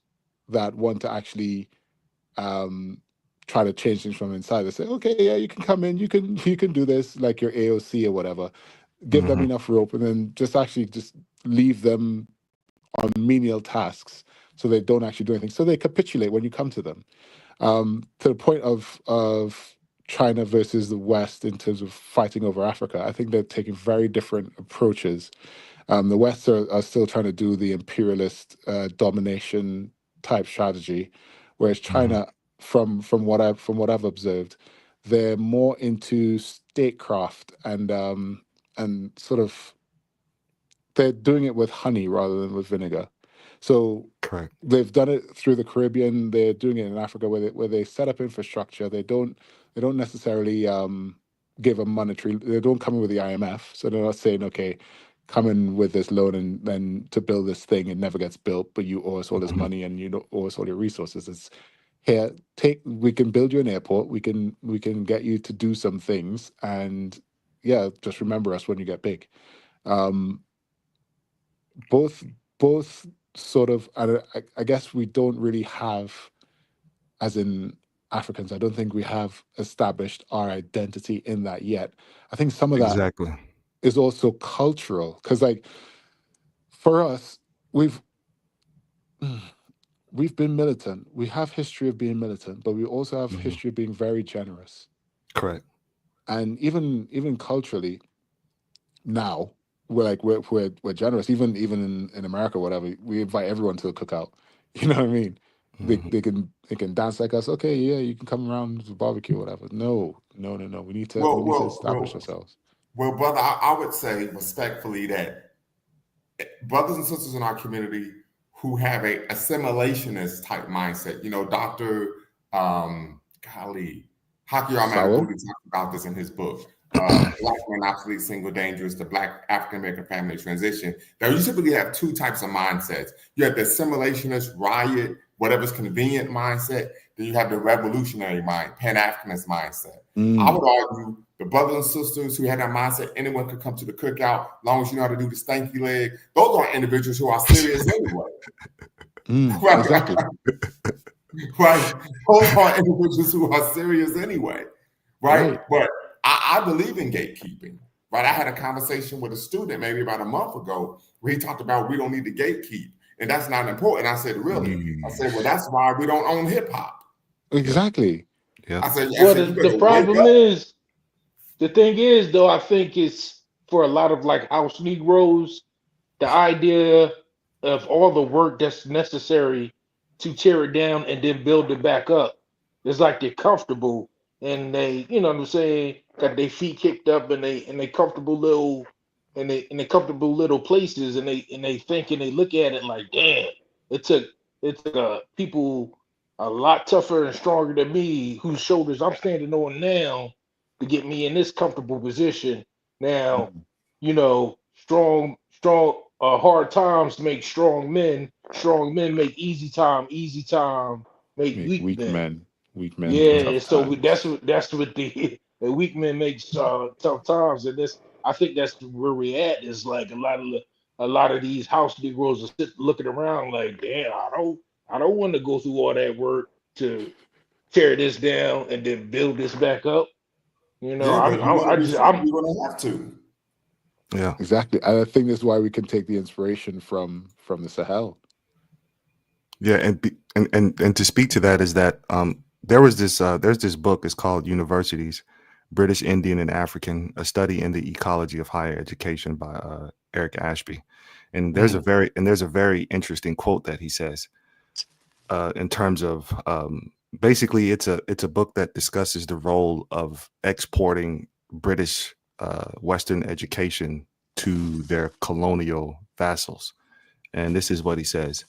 that want to actually try to change things from inside. They say, okay, yeah, you can come in, you can do this, like your AOC or whatever. Give them enough rope and then just leave them on menial tasks so they don't actually do anything. So they capitulate when you come to them. To the point of China versus the West in terms of fighting over Africa, I think they're taking very different approaches. The West are still trying to do the imperialist domination type strategy, whereas China, from what I've observed, they're more into statecraft and sort of they're doing it with honey rather than with vinegar. So Correct. they've done it through the Caribbean. They're doing it in Africa where they set up infrastructure. They don't necessarily give a monetary. They don't come in with the IMF, so they're not saying, okay, come in with this loan and then to build this thing, it never gets built, but you owe us all this money and you owe us all your resources. It's here. We can build you an airport. We can get you to do some things, and yeah, just remember us when you get big. Both sort of, I guess we don't really have, as in Africans, I don't think we have established our identity in that yet. I think some of that Exactly. is also cultural, because like for us, we've been militant. We have history of being militant, but we also have history of being very generous. Correct. And even culturally, now we're generous. Even in America, whatever, we invite everyone to a cookout. You know what I mean? They can dance like us. Okay, yeah, you can come around to barbecue, whatever. No. We need to establish ourselves. Well, brother, I would say respectfully that brothers and sisters in our community who have a assimilationist type mindset, you know, Dr. Hakeem Sowell? talked about this in his book. Black Men, Obsolete, Single, Dangerous, the Black African-American Family Transition. Now, you typically have two types of mindsets. You have the assimilationist, riot, whatever's convenient mindset. Then you have the revolutionary mind, Pan-Africanist mindset. I would argue the brothers and sisters who had that mindset, anyone could come to the cookout, as long as you know how to do the stanky leg. Those are individuals who are serious anyway. Right? Exactly. Right. Those are individuals who are serious anyway. Right. But I believe in gatekeeping, right? I had a conversation with a student maybe about a month ago where he talked about we don't need to gatekeep, and that's not important. I said, really? I said, well, that's why we don't own hip hop. Exactly. Yeah. I said, Well, the problem is, the thing is, though, I think it's for a lot of like house Negroes, the idea of all the work that's necessary to tear it down and then build it back up. It's like they're comfortable and they, you know what I'm saying, got their feet kicked up and they comfortable little and they comfortable little places and they think and they look at it like, damn, it took it's people a lot tougher and stronger than me, whose shoulders I'm standing on now to get me in this comfortable position. Now, Mhm. you know, strong, hard times make strong men. Strong men make easy time make Make weak men. weak men do Yeah, tough so times. that's what the weak men makes tough times, and this I think that's where we're at. Is like a lot of these house Negroes are looking around like, damn, I don't want to go through all that work to tear this down and then build this back up. You know, Yeah, but you're gonna be I'm you're gonna have to. Yeah. Exactly. And I think this is why we can take the inspiration from the Sahel. Yeah, and to speak to that is that there's this book. It's called Universities, British, Indian, and African: A Study in the Ecology of Higher Education by Eric Ashby, and there's a very interesting quote that he says in terms of basically it's a book that discusses the role of exporting British Western education to their colonial vassals, and this is what he says.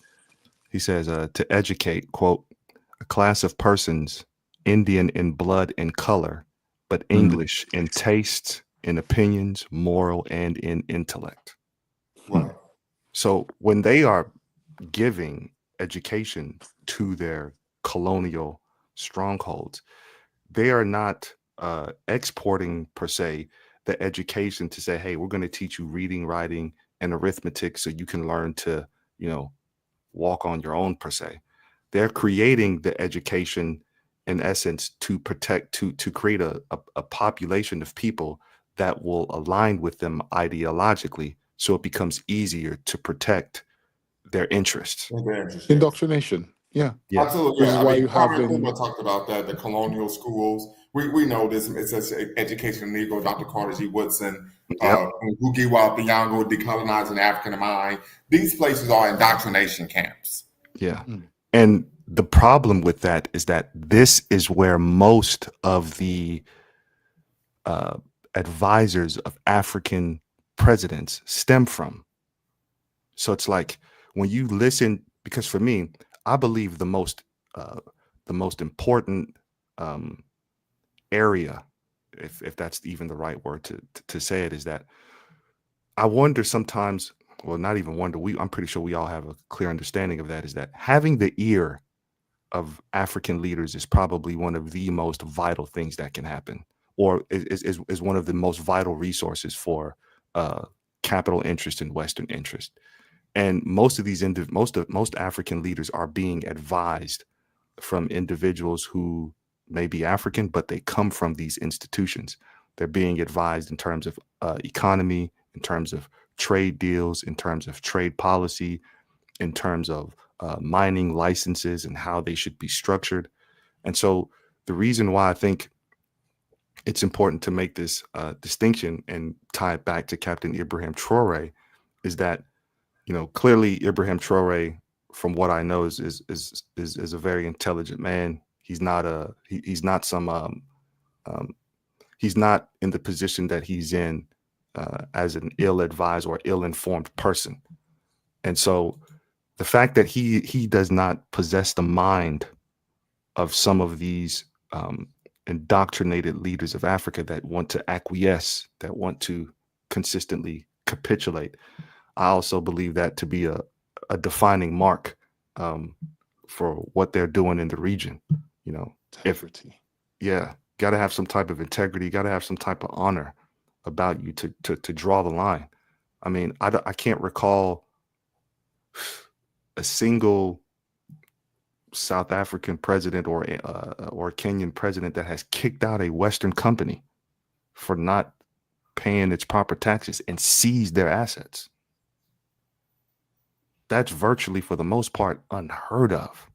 He says, to educate, quote, a class of persons, Indian in blood and color, but English in taste, in opinions, moral, and in intellect. Right. So when they are giving education to their colonial strongholds, they are not exporting per se the education to say, hey, we're going to teach you reading, writing, and arithmetic so you can learn to, you know, walk on your own per se. They're creating the education in essence to protect, to create a population of people that will align with them ideologically, so it becomes easier to protect their interests. Very interesting. Indoctrination. Yeah. Yeah. Absolutely. Which Yeah. is I why mean, you have Kwame Nkrumah in talked about that, the colonial schools. We know this. It says education in Negro, Dr. Carter G. Woodson, Yep. Ngugiwa Thiong'o, decolonizing the African mind. These places are indoctrination camps. Yeah. Mm. And the problem with that is that this is where most of the advisors of African presidents stem from. So it's like when you listen, because for me, I believe the most important area, if that's even the right word to say it, is that I wonder sometimes, well, not even wonder, I'm pretty sure we all have a clear understanding of that, is that having the ear of African leaders is probably one of the most vital things that can happen, or is one of the most vital resources for capital interest and Western interest. And most of these most African leaders are being advised from individuals who may be African, but they come from these institutions. They're being advised in terms of economy, in terms of trade deals, in terms of trade policy, in terms of mining licenses and how they should be structured. And so the reason why I think it's important to make this distinction and tie it back to Captain Ibrahim Traoré is that, you know, clearly Ibrahim Traoré, from what I know, is a very intelligent man. He's not he's not some he's not in the position that he's in as an ill-advised or ill-informed person. And so the fact that he does not possess the mind of some of these indoctrinated leaders of Africa that want to acquiesce, that want to consistently capitulate, I also believe that to be a defining mark for what they're doing in the region. You know, if integrity. got to have some type of integrity, got to have some type of honor about you to draw the line. I mean, I can't recall a single South African president or Kenyan president that has kicked out a Western company for not paying its proper taxes and seized their assets. That's virtually, for the most part, unheard of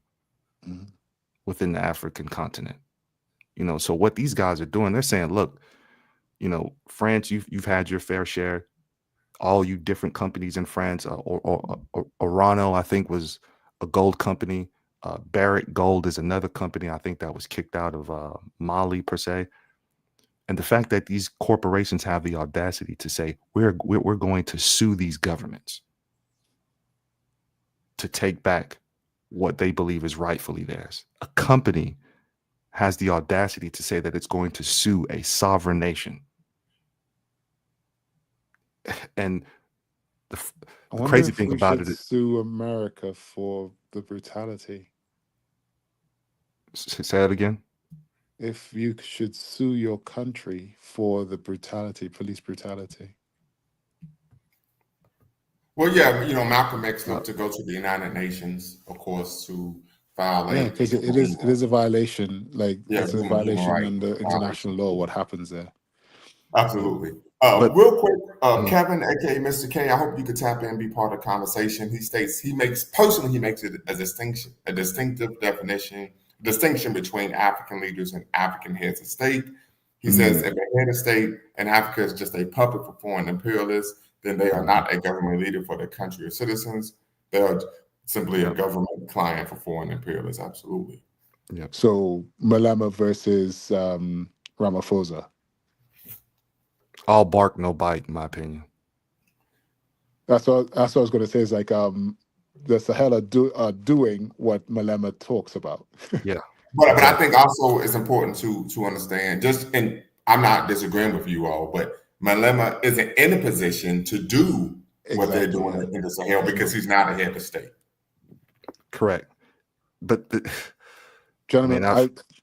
Mm. within the African continent. You know, so what these guys are doing, they're saying, look, you know, France, you've had your fair share. All you different companies in France, or Orano, I think, was a gold company. Barrick Gold is another company, I think, that was kicked out of Mali per se. And the fact that these corporations have the audacity to say we're going to sue these governments to take back what they believe is rightfully theirs. A company has the audacity to say that it's going to sue a sovereign nation. And the I wonder crazy if thing we about should it, sue America for the brutality. say that again. If you should sue your country for the brutality, police brutality. Well, yeah, Malcolm X looked to go to the United Nations, of course, to violate Yeah, because a it is a violation. Like yeah, it's a human violation rights under international law. What happens there? Absolutely. But Real quick, Kevin, aka Mr. K, I hope you could tap in and be part of the conversation. He states he makes it a distinction between African leaders and African heads of state. He says if a head of state in Africa is just a puppet for foreign imperialists, then they are not a government leader for their country or citizens. They are simply a government client for foreign imperialists. Absolutely. Yep. So Malema versus Ramaphosa. All bark, no bite, in my opinion. That's what I was going to say. Is like the Sahel are doing what Malema talks about. Yeah. But I think also it's important to understand, and I'm not disagreeing with you all, but Malema isn't in a position to do what they're doing in the Sahel because he's not a head of state. Correct. But Gentlemen,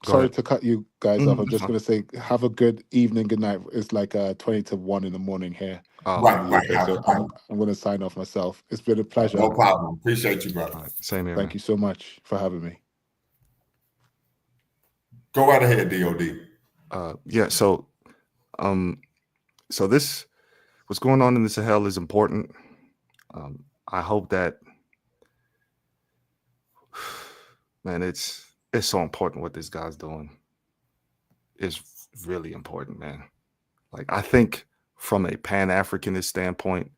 sorry to cut you guys off. I'm just fine. going to say, have a good evening, good night. It's like 20 to 1 in the morning here. Right. So I'm going to sign off myself. It's been a pleasure. No problem. Appreciate you, brother. Right. Same here. Thank you so much for having me. Go right ahead, DOD. Yeah. So this, what's going on in the Sahel is important. I hope that, man, it's so important what this guy's doing. It's really important, man. Like, I think from a Pan-Africanist standpoint,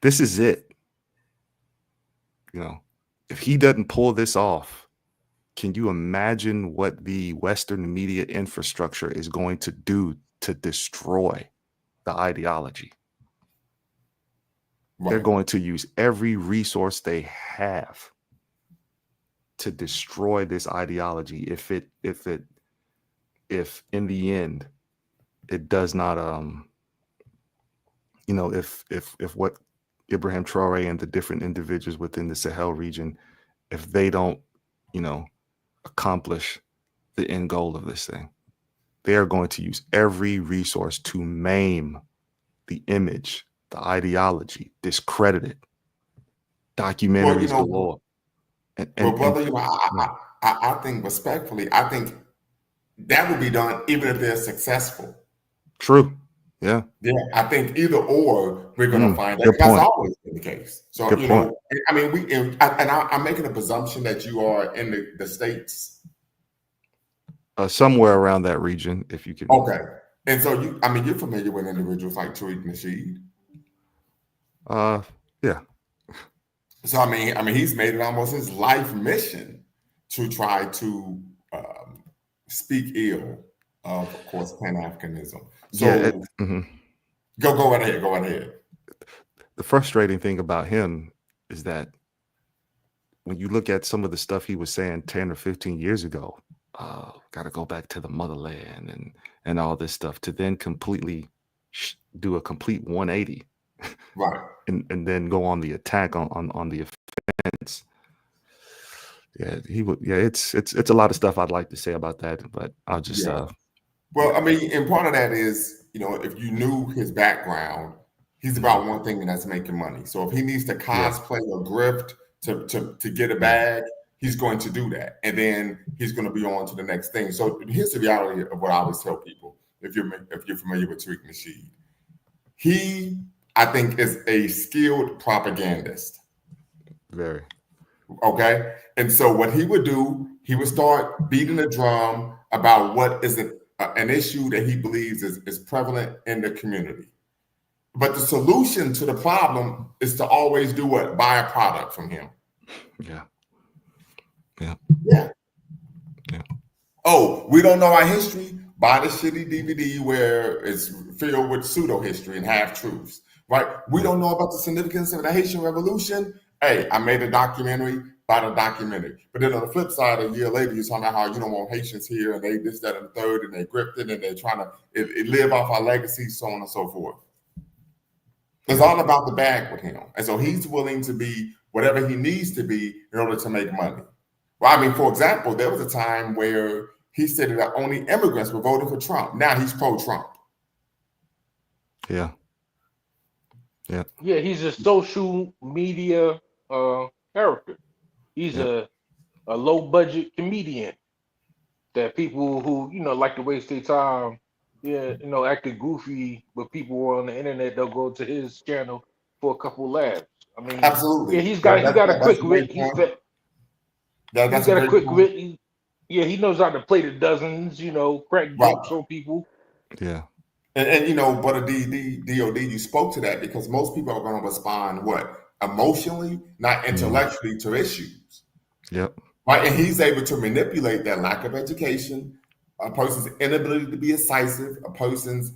this is it. If he doesn't pull this off, can you imagine what the Western media infrastructure is going to do to destroy the ideology? Right. They're going to use every resource they have to destroy this ideology if in the end it does not if what Ibrahim Traoré and the different individuals within the Sahel region, if they don't accomplish the end goal of this thing, they are going to use every resource to maim the image, the ideology, discredit it. Documentaries galore. Brother, I think respectfully, I think that would be done even if they're successful. True. Yeah. Yeah. I think either or we're going to find that. That's always been the case. So I mean, I'm making a presumption that you are in the States. Somewhere around that region, if you can. Okay. And so you're familiar with individuals like Tariq Nasheed. Yeah. So I mean, he's made it almost his life mission to try to speak ill of course, Pan-Africanism. So go right ahead. Go right ahead. The frustrating thing about him is that when you look at some of the stuff he was saying 10 or 15 years ago, got to go back to the motherland and all this stuff, to then completely do a complete 180, right? And then go on the attack on the offense. Yeah, he would. Yeah, it's a lot of stuff I'd like to say about that, but I'll just. Well, I mean, and part of that is, if you knew his background, he's about one thing, and that's making money. So if he needs to cosplay or grift to get a bag, he's going to do that, and then he's going to be on to the next thing. So here's the reality of what I always tell people: if you're familiar with Tariq Nasheed, he, I think, is a skilled propagandist. Very. Okay, and so what he would do, he would start beating the drum about what is an issue that he believes is prevalent in the community. But the solution to the problem is to always do what? Buy a product from him. Yeah. Oh, we don't know our history? Buy the shitty DVD where it's filled with pseudo history and half truths, right? We don't know about the significance of the Haitian Revolution. hey, I made a documentary about a documentary. But then on the flip side, a year later, you're talking about how you don't want Haitians here, and they this, that, and the third, and they gripped it, and they're trying to live off our legacy, so on and so forth. It's all about the bag with him. And so he's willing to be whatever he needs to be in order to make money. Well, I mean, for example, there was a time where he said that only immigrants were voting for Trump. Now he's pro-Trump. Yeah. Yeah. Yeah, he's a social media character. He's a low budget comedian that people who, like to waste their time, acting goofy with people on the internet, they'll go to his channel for a couple laughs. I mean, Absolutely. yeah, he got a quick that's a wit. great point. That's He's a got a great quick point. wit. He knows how to play the dozens, crack Right. jokes on people. Yeah. And but a DOD, you spoke to that because most people are going to respond emotionally, not intellectually to issues. Yep. Right, and he's able to manipulate that lack of education, a person's inability to be incisive, a person's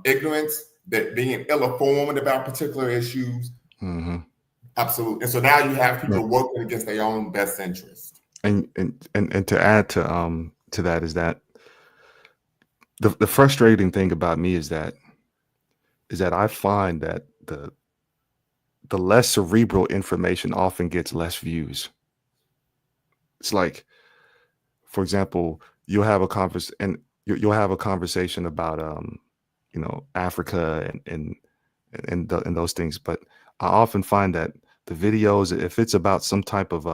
ignorance, that being ill-informed about particular issues. Mm-hmm. Absolutely, and so now you have people working against their own best interest. And to add to that is that the frustrating thing about me is that I find that the less cerebral information often gets less views. It's like, for example, you'll have a conversation about Africa and those things, but I often find that the videos, if it's about some type of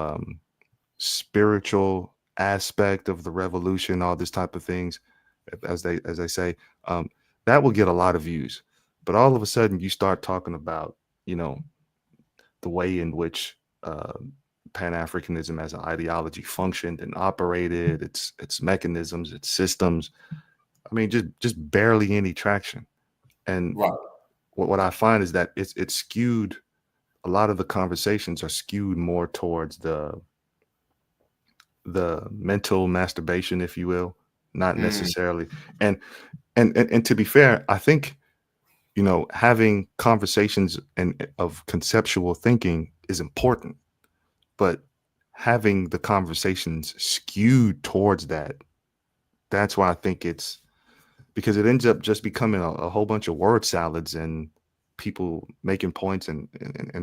spiritual aspect of the revolution, all this type of things, as they say, that will get a lot of views. But all of a sudden you start talking about, the way in which Pan-Africanism as an ideology functioned and operated, its mechanisms, its systems. I mean, just barely any traction. And what I find is that it's skewed. A lot of the conversations are skewed more towards the mental masturbation, if you will, not necessarily. And to be fair, I think, having conversations of conceptual thinking is important, but having the conversations skewed towards that's why I think it's because it ends up just becoming a whole bunch of word salads and people making points and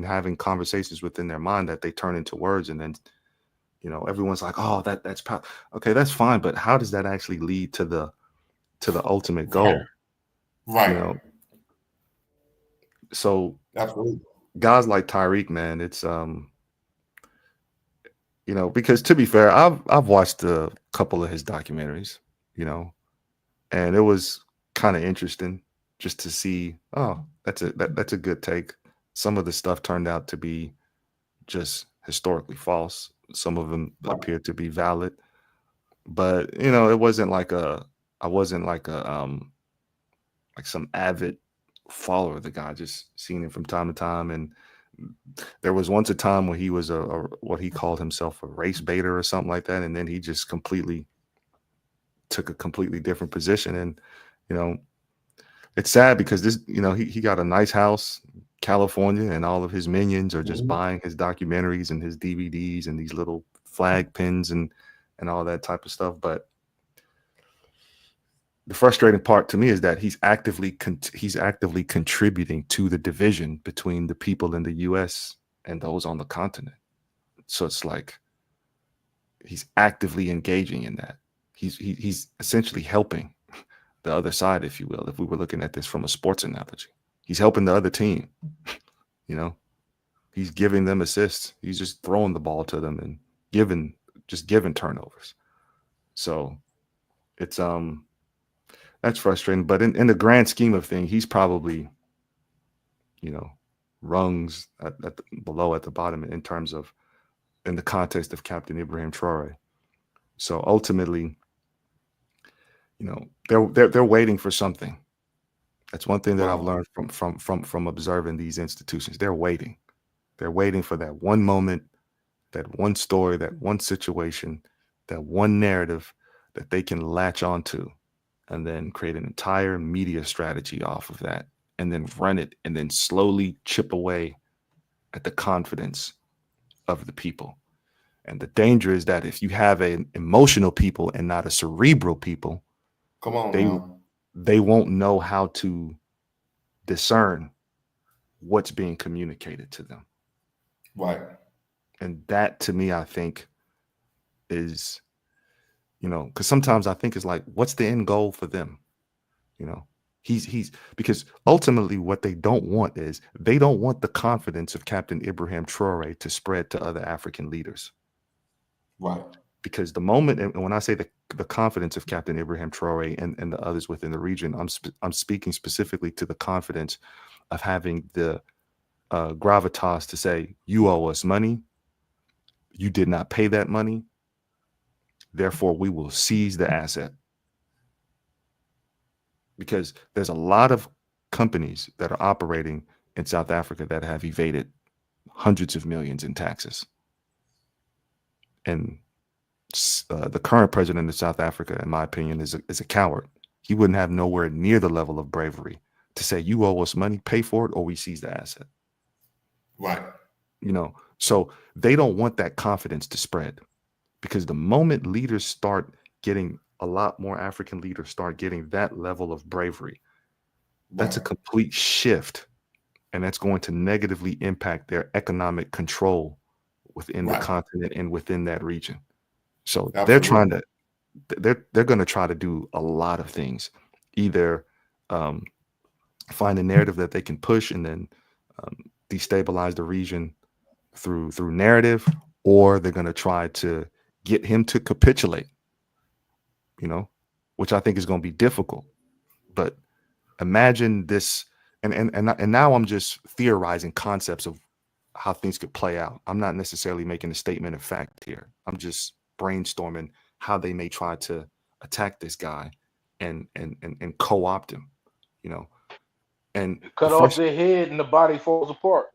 having conversations within their mind that they turn into words. And then, everyone's like, oh, that's okay, that's fine. But how does that actually lead to the ultimate goal? Right. So absolutely, guys like Tariq, man, it's because to be fair, I've watched a couple of his documentaries, and it was kind of interesting just to see, oh, that's a good take. Some of the stuff turned out to be just historically false. Some of them appeared to be valid, but it wasn't like I wasn't like some avid follower of the guy, just seeing him from time to time. And there was once a time when he was what he called himself a race baiter or something like that, and then he just completely took a completely different position. And it's sad because this he got a nice house, California, and all of his minions are just buying his documentaries and his DVDs and these little flag pins and all that type of stuff. But the frustrating part to me is that he's actively contributing to the division between the people in the U.S. and those on the continent. So it's like he's actively engaging in that. He's essentially helping the other side, if you will, if we were looking at this from a sports analogy. He's helping the other team. He's giving them assists. He's just throwing the ball to them and giving turnovers. So it's that's frustrating. But in the grand scheme of things, he's probably, rungs below at the bottom in terms of in the context of Captain Ibrahim Traoré. So ultimately, they're waiting for something. That's one thing that I've learned from observing these institutions. They're waiting. They're waiting for that one moment, that one story, that one situation, that one narrative that they can latch onto and then create an entire media strategy off of that and then run it and then slowly chip away at the confidence of the people. And the danger is that if you have an emotional people and not a cerebral people, Come on now. they won't know how to discern what's being communicated to them. Right. And that, to me, I think is, because sometimes I think it's like, what's the end goal for them? He's because ultimately what they don't want is they don't want the confidence of Captain Ibrahim Traoré to spread to other African leaders. Right. Because the moment, and when I say the confidence of Captain Ibrahim Traoré and the others within the region, I'm speaking specifically to the confidence of having the gravitas to say, you owe us money, you did not pay that money, therefore we will seize the asset. Because there's a lot of companies that are operating in South Africa that have evaded hundreds of millions in taxes. And the current president of South Africa, in my opinion, is a coward. He wouldn't have nowhere near the level of bravery to say, you owe us money, pay for it, or we seize the asset. Right. So they don't want that confidence to spread, because the moment leaders start getting, a lot more African leaders start getting that level of bravery, that's a complete shift, and that's going to negatively impact their economic control within the continent and within that region. So they're going to try to do a lot of things, either find a narrative that they can push and then destabilize the region through narrative, or they're going to try to get him to capitulate, which I think is going to be difficult. But imagine this, and now I'm just theorizing concepts of how things could play out. I'm not necessarily making a statement of fact here. I'm just brainstorming how they may try to attack this guy and co-opt him, and cut off their head and the body falls apart.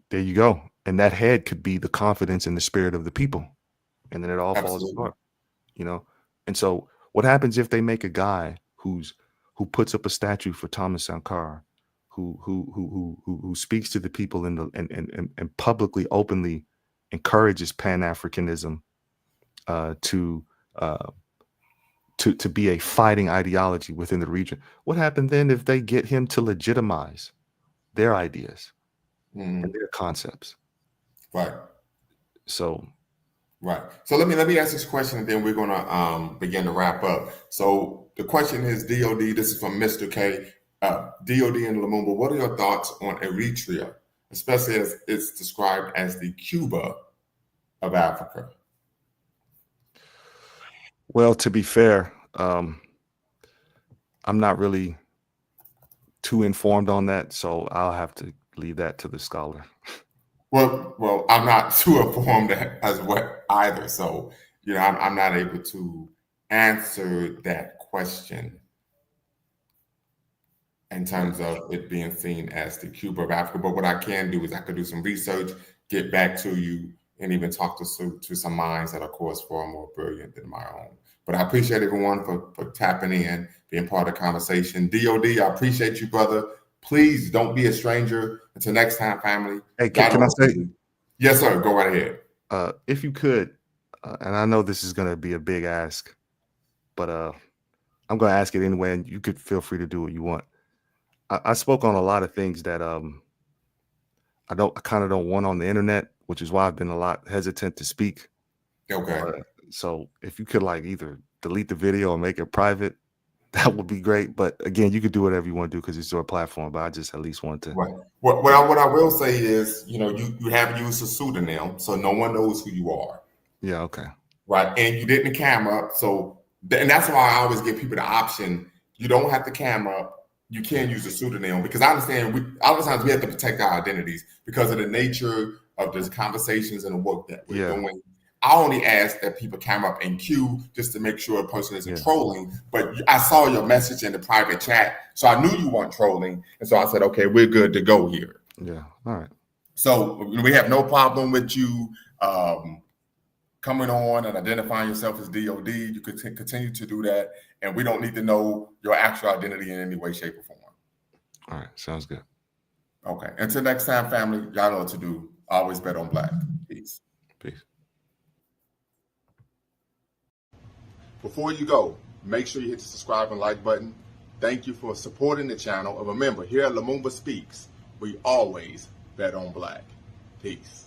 There you go. And that head could be the confidence and the spirit of the people. And then it all falls apart, And so what happens if they make a guy who puts up a statue for Thomas Sankara, who speaks to the people and publicly, openly encourages Pan-Africanism to be a fighting ideology within the region? What happens then if they get him to legitimize their ideas and their concepts? Right. So let me ask this question, and then we're gonna begin to wrap up. So the question is, DOD, this is from Mr. K. DOD and Lumumba, what are your thoughts on Eritrea, especially as it's described as the Cuba of Africa? Well, to be fair, I'm not really too informed on that, so I'll have to leave that to the scholar. Well, I'm not too informed as well either, so I'm not able to answer that question in terms of it being seen as the Cuba of Africa. But what I can do is I could do some research, get back to you, and even talk to some minds that are, of course, far more brilliant than my own. But I appreciate everyone for tapping in, being part of the conversation. DOD, I appreciate you, brother. Please don't be a stranger. Until next time, family. Hey, can I say? Yes, sir. Go right ahead. If you could, and I know this is going to be a big ask, but I'm going to ask it anyway, and you could feel free to do what you want. I spoke on a lot of things that I kind of don't want on the internet, which is why I've been a lot hesitant to speak. Okay. So if you could either delete the video or make it private, that would be great. But again, you could do whatever you want to do because it's your platform. But I just at least want to. Right. What I will say is, you have used a pseudonym, so no one knows who you are. Yeah. Okay. Right. And you didn't cam up, and that's why I always give people the option. You don't have to cam up. You can use a pseudonym, because I understand a lot of times we have to protect our identities because of the nature of the conversations and the work that we're doing. I only ask that people cam up and queue just to make sure a person isn't trolling. But I saw your message in the private chat, so I knew you weren't trolling. And so I said, okay, we're good to go here. Yeah. All right. So we have no problem with you coming on and identifying yourself as DOD. You could continue to do that. And we don't need to know your actual identity in any way, shape, or form. All right. Sounds good. Okay. Until next time, family, y'all know what to do. Always bet on Black. Peace. Before you go, make sure you hit the subscribe and like button. Thank you for supporting the channel. And remember, here at Lumumba Speaks, we always bet on black. Peace.